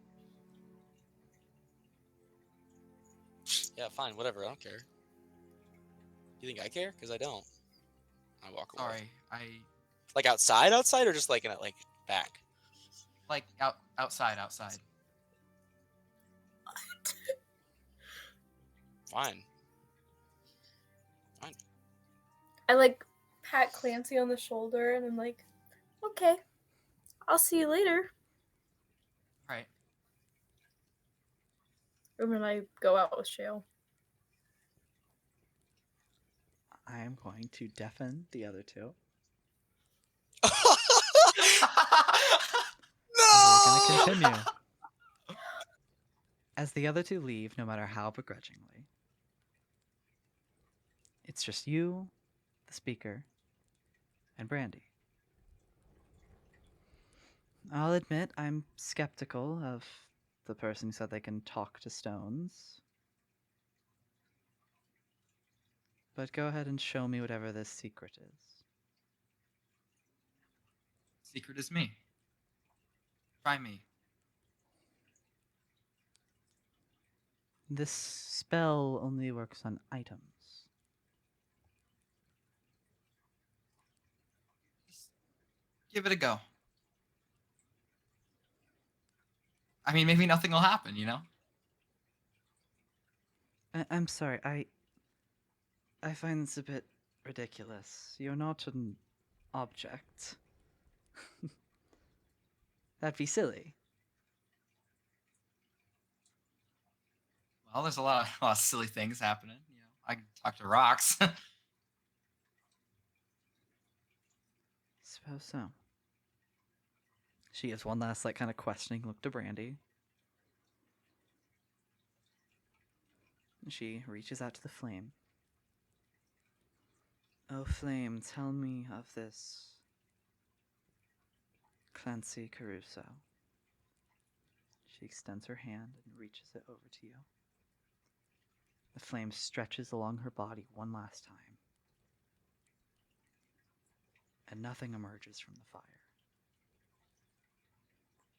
Yeah, fine, whatever. I don't care. You think I care? Because I don't. I walk away. Sorry, I Like outside, or just like in a, like back. like outside. Fine. I like pat Clancy on the shoulder and I'm like, okay, I'll see you later. All right. And then I go out with Shale. I am going to deafen the other two. We're going to continue. As the other two leave, no matter how begrudgingly, it's just you, the speaker, and Brandy. I'll admit I'm skeptical of the person who said they can talk to stones. But go ahead and show me whatever this secret is. Secret is me. Try me. This spell only works on items. Just give it a go. I mean, maybe nothing will happen, I'm sorry, I find this a bit ridiculous. You're not an object. That'd be silly. Well, there's a lot of silly things happening. I can talk to rocks. Suppose so. She gives one last, like, kind of questioning look to Brandy. She reaches out to the flame. Oh, flame, tell me of this Clancy Caruso. She extends her hand and reaches it over to you. The flame stretches along her body one last time. And nothing emerges from the fire.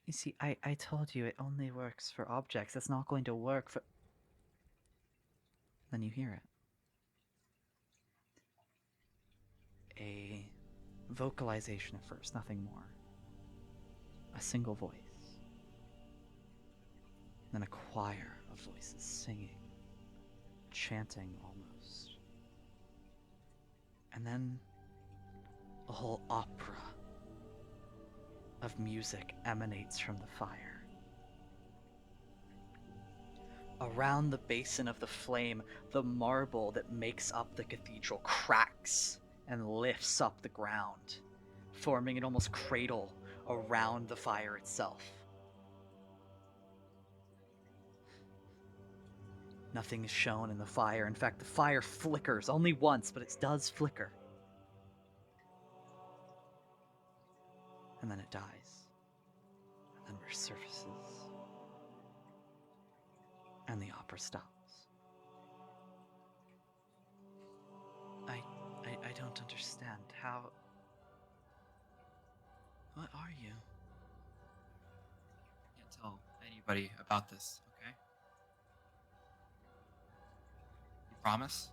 You see, I told you it only works for objects. It's not going to work for... Then you hear it. A vocalization at first, nothing more. A single voice. Then a choir of voices singing, chanting almost. And then a whole opera of music emanates from the fire. Around the basin of the flame, the marble that makes up the cathedral cracks and lifts up the ground, forming an almost cradle around the fire itself. Nothing is shown in the fire. In fact, the fire flickers only once, but it does flicker. And then it dies. And then resurfaces. And the opera stops. I don't understand. how... What are you? Can't tell anybody about this, okay? You promise?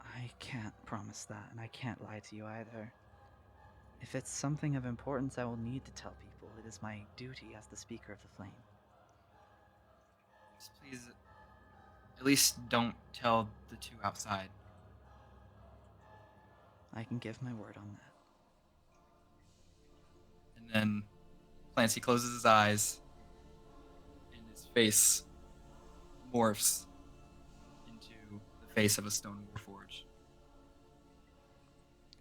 I can't promise that, and I can't lie to you either. If it's something of importance, I will need to tell people. It is my duty as the Speaker of the Flame. Just please, at least don't tell the two outside. I can give my word on that. And then Clancy closes his eyes, and his face morphs into the face of a stone warforged.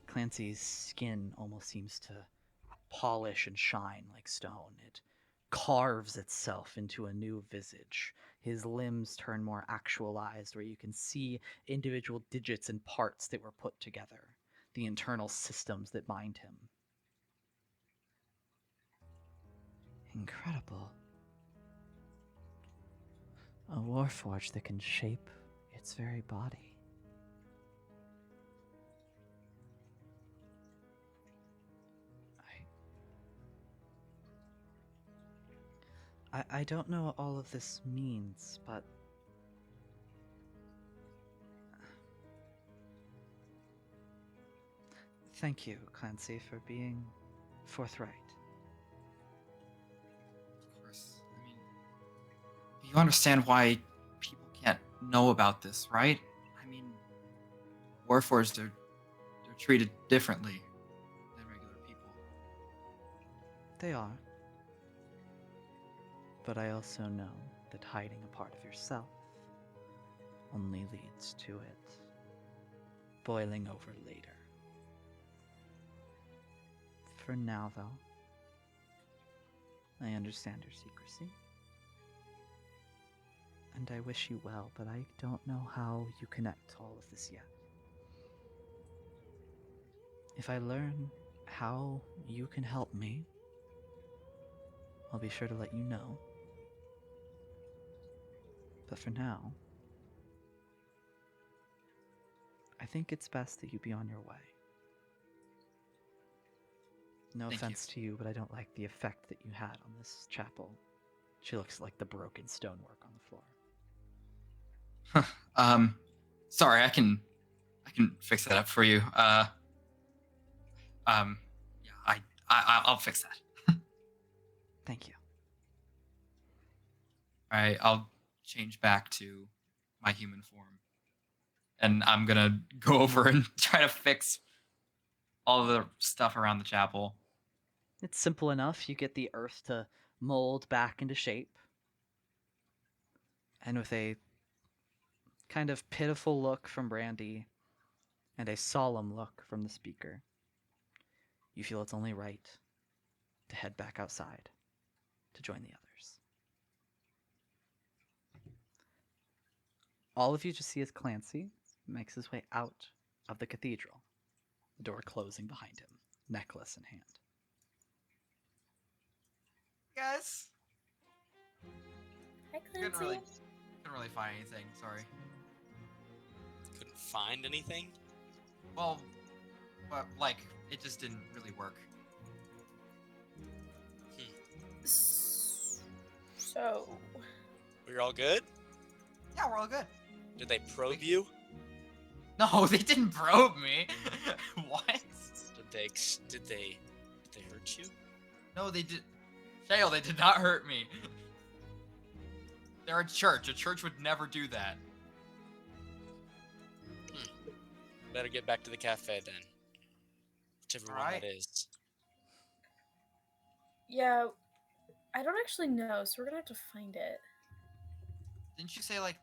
Clancy's skin almost seems to polish and shine like stone. It carves itself into a new visage. His limbs turn more actualized, where you can see individual digits and parts that were put together, the internal systems that bind him. Incredible. A warforged that can shape its very body. I don't know what all of this means, but thank you, Clancy, for being forthright. Of course. I mean, you understand why people can't know about this, right? I mean, warforged they're treated differently than regular people. They are. But I also know that hiding a part of yourself only leads to it boiling over later. For now, though, I understand your secrecy. And I wish you well, but I don't know how you connect to all of this yet. If I learn how you can help me, I'll be sure to let you know. But for now, I think it's best that you be on your way. No Thank offense to you, but I don't like the effect that you had on this chapel. She looks like the broken stonework on the floor. Sorry, I can fix that up for you. Yeah, I'll fix that. Thank you. All right, I'll change back to my human form, and I'm gonna go over and try to fix all the stuff around the chapel. It's simple enough. You get the earth to mold back into shape. And with a kind of pitiful look from Brandy and a solemn look from the speaker, you feel it's only right to head back outside to join the others. All of you just see as Clancy makes his way out of the cathedral, the door closing behind him, necklace in hand. Guys, Hi, couldn't Clancy. really find anything. Sorry. Couldn't find anything. Well, but like it just didn't really work. So, We're all good. Yeah, we're all good. Did they probe you? No, they didn't probe me. What? Did they hurt you? No, they did. Shale, they did not hurt me. They're a church. A church would never do that. Better get back to the cafe then. Whichever one Alright. that is. yeah, I don't actually know, so we're gonna have to find it. Didn't you say like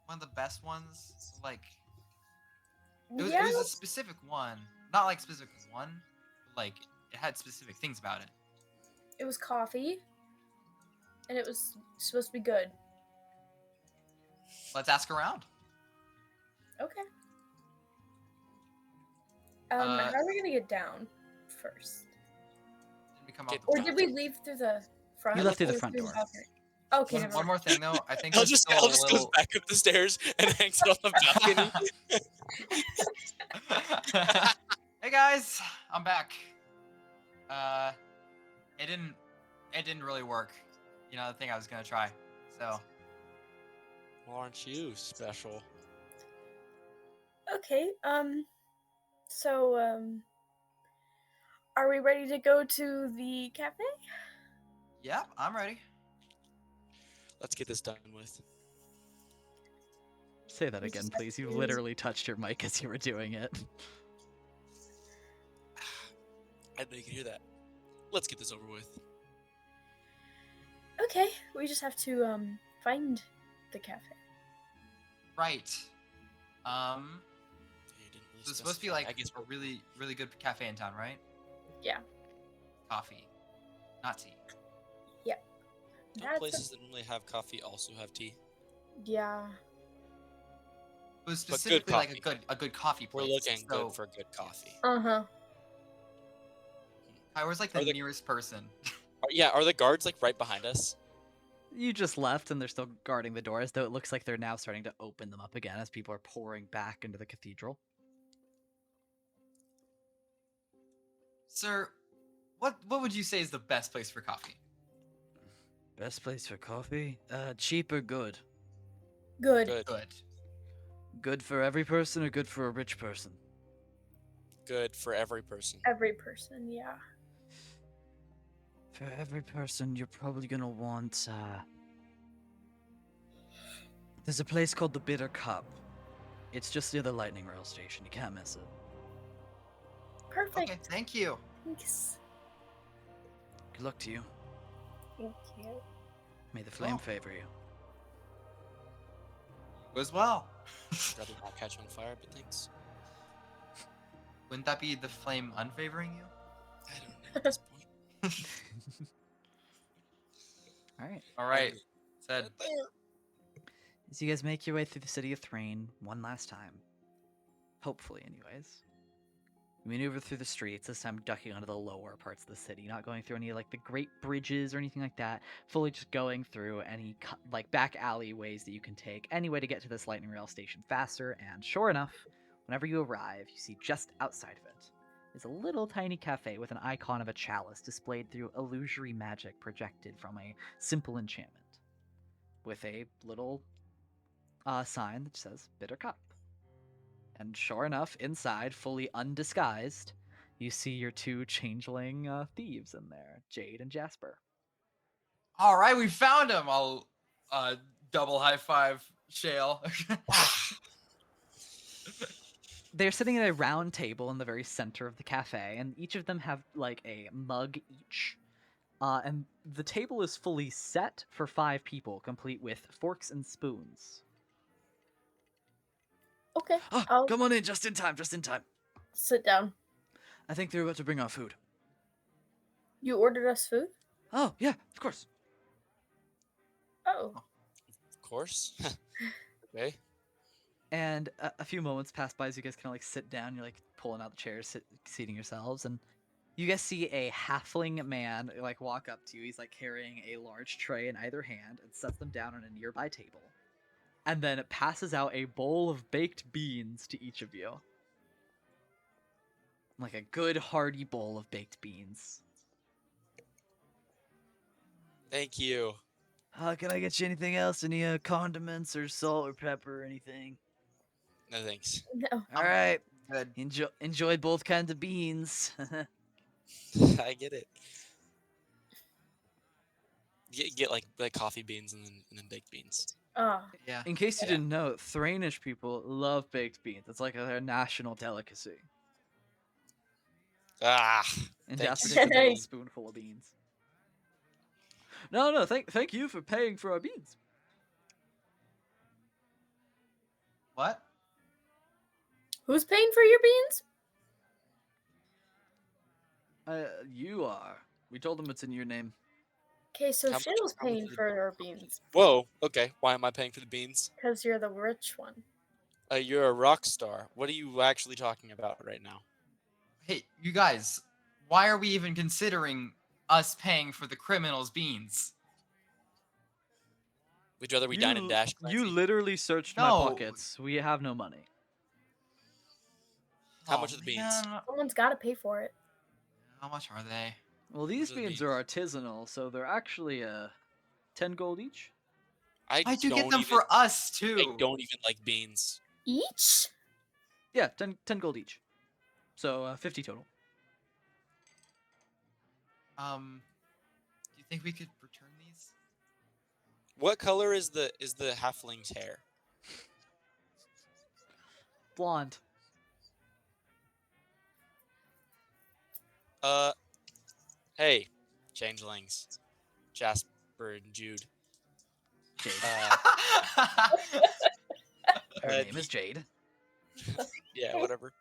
one of the best ones? Like it Yeah, was a specific one, not like specific one, but like it had specific things about it. it was coffee, and it was supposed to be good. Let's ask around. Okay. How are we gonna get down first? Did we come Get out the Or front? did we leave through the front? You left through the or front through door. balcony? Okay, One, never one mind. more thing though, I think I'll there's just still a goes little. back up the stairs and hangs it on the balcony. Hey guys, I'm back. It didn't really work. You know, the thing I was gonna try. So Well, aren't you special? Okay. So are we ready to go to the cafe? yep, I'm ready. Let's get this done with. Say that We again, just have please. You to- literally touched your mic as you were doing it. I know you can hear that. Let's get this over with. Okay, we just have to find the cafe. Right. Yeah, you didn't really So it's supposed to be specify. like I guess a really, really good cafe in town, right? Yeah. Coffee, not tea. Don't That's places that normally have coffee also have tea? yeah. It was But good specifically like coffee. a good coffee We're place. looking so good for good coffee. Uh-huh. I was like the Are the- nearest person. Are the guards like right behind us? You just left and they're still guarding the doors, though it looks like they're now starting to open them up again as people are pouring back into the cathedral. Sir, what would you say is the best place for coffee? Best place for coffee? Cheap or good? Good. Good. Good. Good for every person or good for a rich person? Good for every person. Every person, yeah. For every person, you're probably gonna want, There's a place called the Bitter Cup. It's just near the lightning rail station. You can't miss it. Perfect. Okay, thank you. Thanks. Good luck to you. Thank you. May the flame Oh. favor you. You as well. Rather not catch on fire, but thanks. Wouldn't that be the flame unfavoring you? I don't know at this point. Alright. All right. And Said. right there. As you guys make your way through the city of Thrain one last time, hopefully, anyways, you maneuver through the streets, this time ducking onto the lower parts of the city, not going through any like the great bridges or anything like that, fully just going through any like back alleyways that you can take, any way to get to this lightning rail station faster. And sure enough, whenever you arrive, you see just outside of it is a little tiny cafe with an icon of a chalice displayed through illusory magic projected from a simple enchantment, with a little sign that says Bitter Cup. And sure enough, inside, fully undisguised, you see your two changeling thieves in there, Jade and Jasper. All right, we found him. I'll double high five Shale. They're sitting at a round table in the very center of the cafe, and each of them have like a mug each. And the table is fully set for 5 people, complete with forks and spoons. Okay. Oh, I'll come on in, just in time, just in time. sit down. I think they're about to bring our food. You ordered us food? Oh, yeah, of course. Oh. Of course. Okay. And a few moments pass by as you guys kind of like sit down. You're like pulling out the chairs, seating yourselves, and you guys see a halfling man like walk up to you. He's like carrying a large tray in either hand and sets them down on a nearby table, and then passes out a bowl of baked beans to each of you, like a good hearty bowl of baked beans. Thank you. Can I get you anything else? Any condiments or salt or pepper or anything? No thanks. No. All right. Good. Enjoy both kinds of beans. I get it. Get like coffee beans and then baked beans. Ah. Yeah. In case you Yeah. didn't know, Thrainish people love baked beans. It's like their national delicacy. Ah. And Thanks. Jasper takes a big Nice. spoonful of beans. No, thank you for paying for our beans. What? Who's paying for your beans? You are. We told them it's in your name. Okay, so How much- Shale's how much paying is it? for our beans Whoa. Okay. Why am I paying for the beans? because you're the rich one. You're a rock star. What are you actually talking about right now? Hey, you guys, why are we even considering us paying for the criminals' beans? Would you rather we dine and dash? You Clancy? literally searched my No. pockets. We have no money. How Oh, much are the beans? man. Someone's got to pay for it. How much are they? Well, these are the beans are artisanal, so they're actually 10 gold each. Why'd you get don't them even, for us I too? don't even like beans. Each? Yeah, 10 gold each. So 50 total. Do you think we could return these? What color is the halfling's hair? Blonde. Hey, changelings, Jasper and Jude. Jade. Her Uh, name is Jade. Yeah, whatever.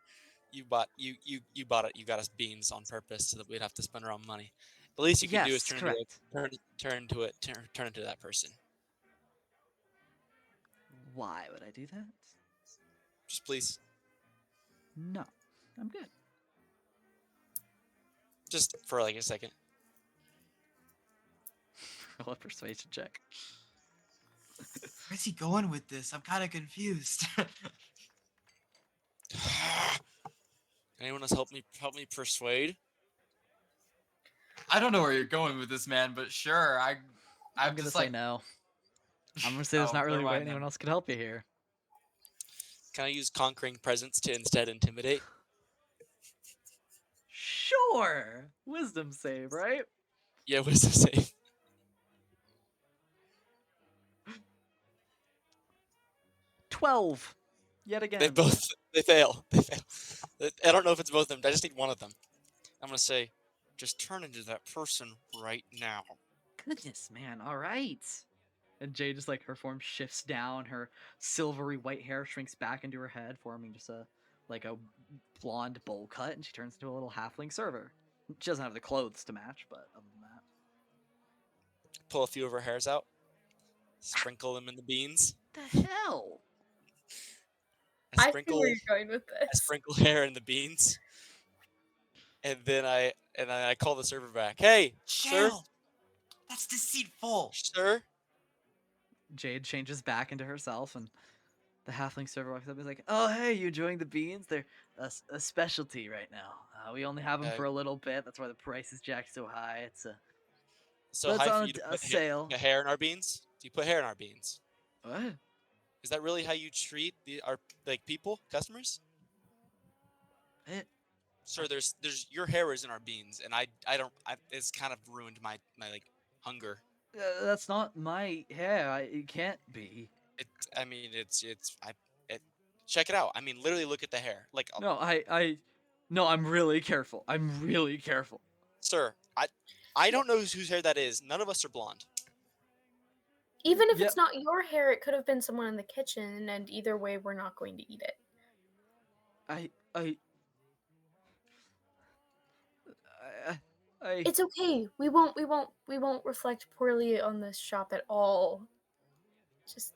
You bought it. You got us beans on purpose so that we'd have to spend our own money. The least you can do is Yes, correct. turn into that person. Why would I do that? Just please, No, I'm good. just for like a second. Roll a persuasion check. Where's he going with this? I'm kind of confused. Anyone else help me persuade? I don't know where you're going with this, man, but sure. I'm gonna just say like, no. I'm gonna say there's Oh, not really never a way mind then. anyone else could help you here. Can I use conquering presence to instead intimidate? Sure. Wisdom save, right? Yeah, wisdom save. 12. Yet again. They fail. They fail. I don't know if it's both of them. I just need one of them. I'm gonna say, just turn into that person right now. Goodness, man. All right. And Jade just like her form shifts down, her silvery white hair shrinks back into her head, forming just a blonde bowl cut, and she turns into a little halfling server. She doesn't have the clothes to match, but other than that. Pull a few of her hairs out. Sprinkle them in the beans. The hell? I I see sprinkle where you're going with I this. sprinkle hair in the beans. And then I call the server back. Hey, sir, chill. That's deceitful. sir. Jade changes back into herself, and the halfling server walks up and is like, "Oh, hey, you enjoying the beans? They're a specialty right now. We only have them Uh, for a little bit. That's why the price is jacked so high. It's So but it's high for on you to a put sale." hair in our beans? Do you put hair in our beans? What? Is that really how you treat our people, customers? Eh, Sir, there's your hair is in our beans, and I it's kind of ruined my like hunger. That's not my hair. It can't be. I mean, check it out. I mean, literally look at the hair. Like, No, no, I'm really careful. I'm really careful. sir, I don't know whose hair that is. None of us are blonde. Even if Yep. it's not your hair, it could have been someone in the kitchen, and either way, we're not going to eat it. I, It's okay. We won't reflect poorly on this shop at all. Just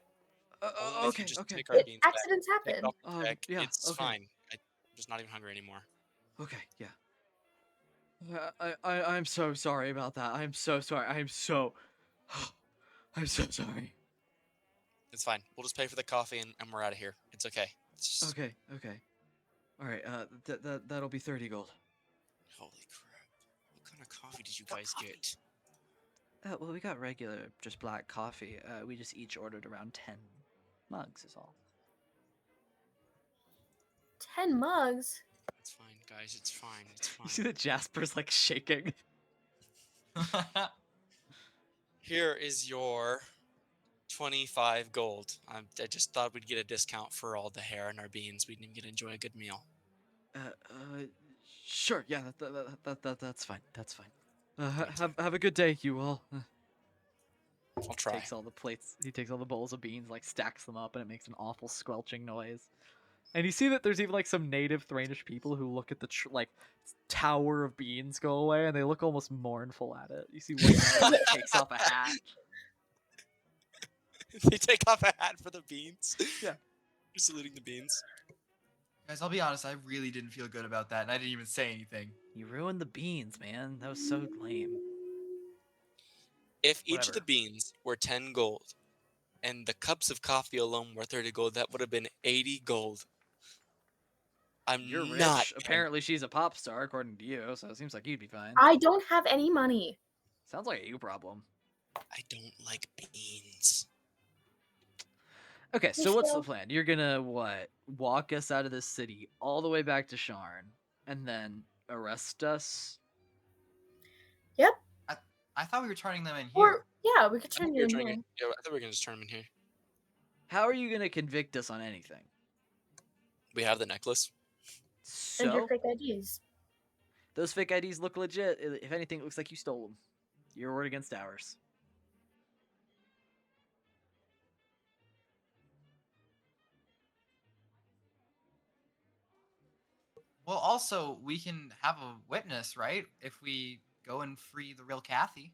Only if you okay, just okay. take our beans back. accidents Take happen. off the check. Yeah, It's okay. fine. I'm just not even hungry anymore. Okay, yeah. I'm so sorry about that. I'm so sorry. I'm so sorry. It's fine. We'll just pay for the coffee and we're out of here. It's okay. It's just, Okay. All right. That'll be 30 gold. holy crap! What kind of coffee did you guys get? Well, we got regular, just black coffee. We just each ordered around 10 mugs. Is all. 10 mugs. It's fine, guys. It's fine. It's You see fine. that Jasper's like shaking. Here is your 25 gold. I just thought we'd get a discount for all the hair in our beans. We didn't even get to enjoy a good meal. Sure. Yeah. That's fine. That's fine. Have a good day, you all. I'll try. Takes all the plates. He takes all the bowls of beans, like stacks them up, and it makes an awful squelching noise. And you see that there's even like some native Thranish people who look at the tower of beans go away, and they look almost mournful at it. You see one guy takes off a hat. They take off a hat for the beans. Yeah. Just saluting the beans. Guys, I'll be honest, I really didn't feel good about that, and I didn't even say anything. You ruined the beans, man. That was so lame. If each of the Whatever. beans were 10 gold, and the cups of coffee alone were 30 gold, that would have been 80 gold. I'm You're not. rich. Apparently, she's a pop star, according to you, so it seems like you'd be fine. I don't have any money. Sounds like a you problem. I don't like beans. Okay, so what's the Michelle. plan? You're gonna, what, walk us out of this city all the way back to Sharn, and then arrest us? Yep. I thought we were turning them in here. Or yeah, we could I turn think you we were in trying here. to, yeah, I thought we were gonna just turn him in here. How are you gonna convict us on anything? We have the necklace. And your So, fake IDs. those fake IDs look legit. If anything, it looks like you stole them. Your word against ours. Well, also we can have a witness, right? If we go and free the real Kathy.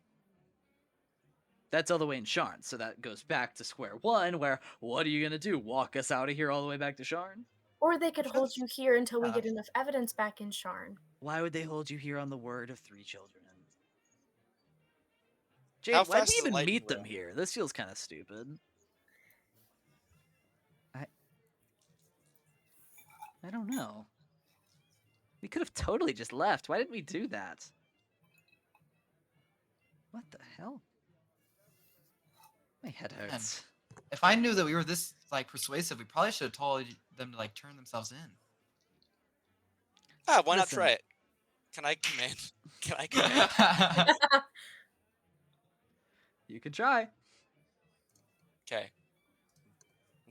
That's all the way in Sharn, so that goes back to square one, where what are you gonna do? Walk us out of here all the way back to Sharn? Or they could hold you here until we Yeah. get enough evidence back in Sharn. Why would they hold you here on the word of 3 children? How Jade, why'd fast we is a even lightning meet them round? here? This feels kind of stupid. I don't know. We could have totally just left. Why didn't we do that? What the hell? My head hurts. If I knew that we were this like persuasive, we probably should have told them to like turn themselves in. Ah, why not Listen. try it? Can I command? Can I command? You could try. Okay.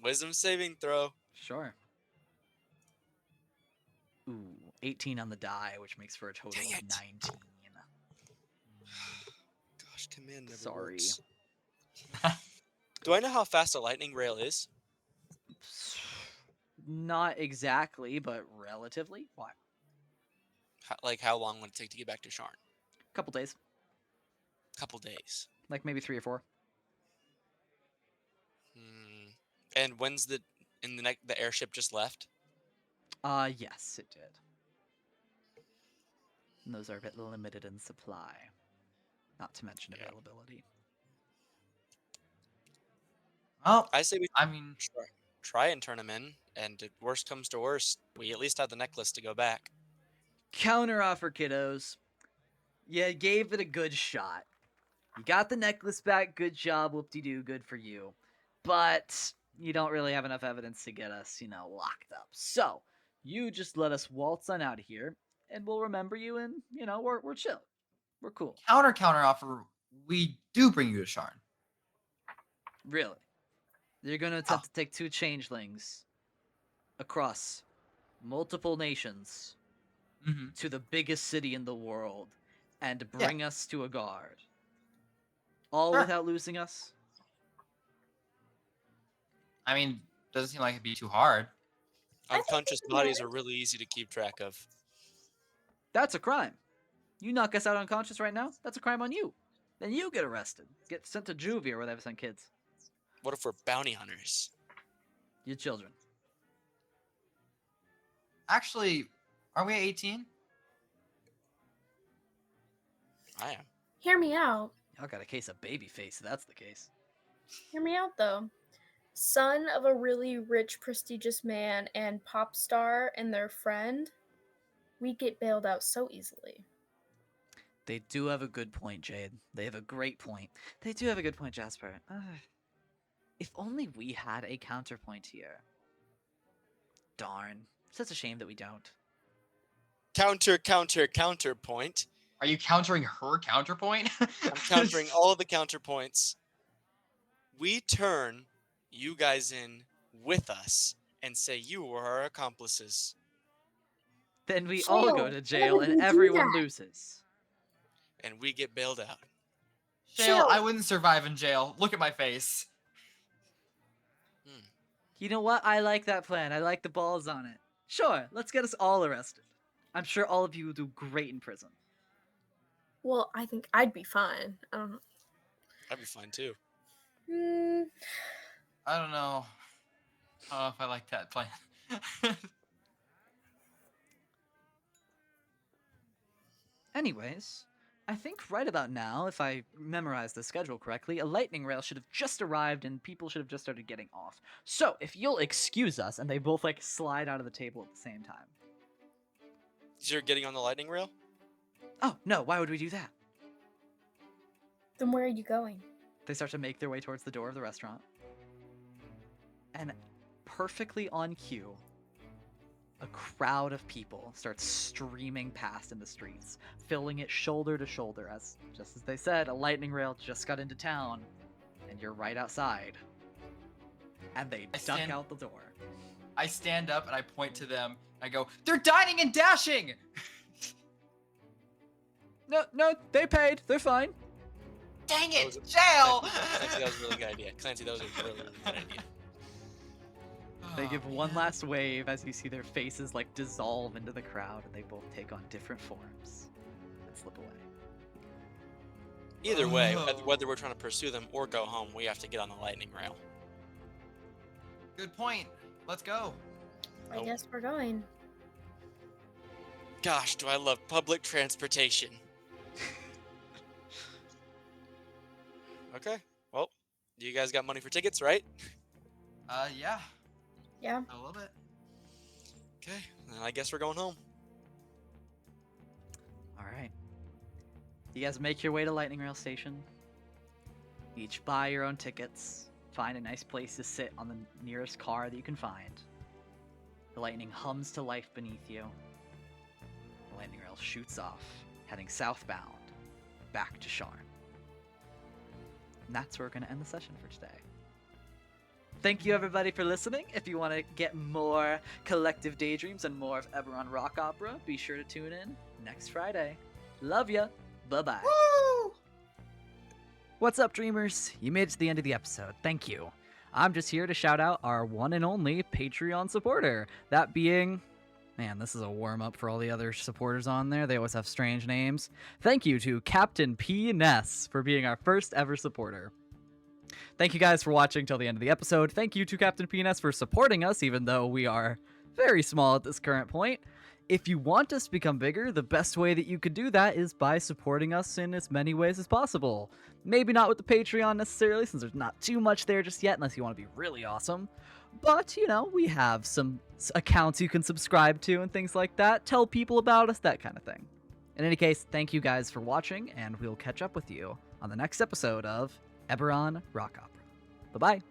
Wisdom saving throw. Sure. Ooh, 18 on the die, which makes for a total Dang of it. 19. Gosh, command never Sorry. works. Do I know how fast a lightning rail is? Not exactly, but relatively. Why? Like, how long would it take to get back to Sharn? Couple days. Couple days. Like maybe 3 or 4. And when's the airship just left? Yes, it did. And those are a bit limited in supply. Not to mention Yeah. availability. Well, I say we I mean, try and turn him in, and if worst comes to worst, we at least have the necklace to go back. Counter offer, kiddos. You gave it a good shot. You got the necklace back. Good job. Whoop-de-doo. Good for you. But you don't really have enough evidence to get us, locked up. So you just let us waltz on out of here, and we'll remember you, and, we're chill. We're cool. counter offer, we do bring you to Sharn. Really. You're going to attempt to take 2 changelings across multiple nations Mm-hmm. to the biggest city in the world and bring us to a guard. All Sure. without losing us? I mean, doesn't seem like it'd be too hard. I think Unconscious we can bodies manage. are really easy to keep track of. That's a crime. You knock us out unconscious right now, that's a crime on you. Then you get arrested. Get sent to juvie or where they've sent kids. What if we're bounty hunters? You children. Actually, are we 18? I am. Hear me out. Y'all got a case of baby face, if that's the case. Hear me out though. Son of a really rich, prestigious man and pop star and their friend, we get bailed out so easily. They do have a good point, Jade. They have a great point. They do have a good point, Jasper. If only we had a counterpoint here. Darn. Such a shame that we don't. Counterpoint. Are you countering her counterpoint? I'm countering all the counterpoints. We turn you guys in with us and say you were our accomplices. Then we all go Shale, to why jail would we and do everyone that? loses. And we get bailed out. Shale, Shale. I wouldn't survive in jail. Look at my face. You know what? I like that plan. I like the balls on it. Sure, let's get us all arrested. I'm sure all of you will do great in prison. Well, I think I'd be fine. I don't know. I'd be fine too. I don't know. I don't know if I like that plan. Anyways, I think right about now, if I memorize the schedule correctly, a lightning rail should have just arrived and people should have just started getting off. So, if you'll excuse us, and they both slide out of the table at the same time. You're getting on the lightning rail? Oh, no, why would we do that? Then where are you going? They start to make their way towards the door of the restaurant. And perfectly on cue, a crowd of people starts streaming past in the streets, filling it shoulder to shoulder as, just as they said, a lightning rail just got into town, and you're right outside. And they duck out the door. I stand up and I point to them. I go, "They're dining and dashing!" No, they paid. They're fine. Dang That was it, jail! Clancy, that was a really good idea. Clancy, that was a really, really good idea. They give one man. last wave as you see their faces like dissolve into the crowd, and they both take on different forms and slip away. Either way, Oh. whether we're trying to pursue them or go home, we have to get on the lightning rail. Good point. Let's go. I Nope. guess we're going. Gosh, do I love public transportation. Okay, well, you guys got money for tickets, right? Yeah, Yeah. a little bit. Okay, then I guess we're going home. All right. You guys make your way to Lightning Rail Station. Each buy your own tickets. Find a nice place to sit on the nearest car that you can find. The lightning hums to life beneath you. The lightning rail shoots off, heading southbound, back to Sharn. And that's where we're going to end the session for today. Thank you everybody for listening. If you want to get more collective daydreams and more of Eberron Rock Opera, be sure to tune in next Friday. Love ya. Bye-bye. Woo! What's up, dreamers? You made it to the end of the episode. Thank you. I'm just here to shout out our one and only Patreon supporter. That being... Man, this is a warm-up for all the other supporters on there. They always have strange names. Thank you to Captain P. Ness for being our first ever supporter. Thank you guys for watching till the end of the episode. Thank you to Captain P. Ness for supporting us, even though we are very small at this current point. If you want us to become bigger, the best way that you could do that is by supporting us in as many ways as possible. Maybe not with the Patreon necessarily, since there's not too much there just yet, unless you want to be really awesome. But, you know, we have some accounts you can subscribe to and things like that. Tell people about us, that kind of thing. In any case, thank you guys for watching, and we'll catch up with you on the next episode of Eberron Rock Opera. Bye-bye.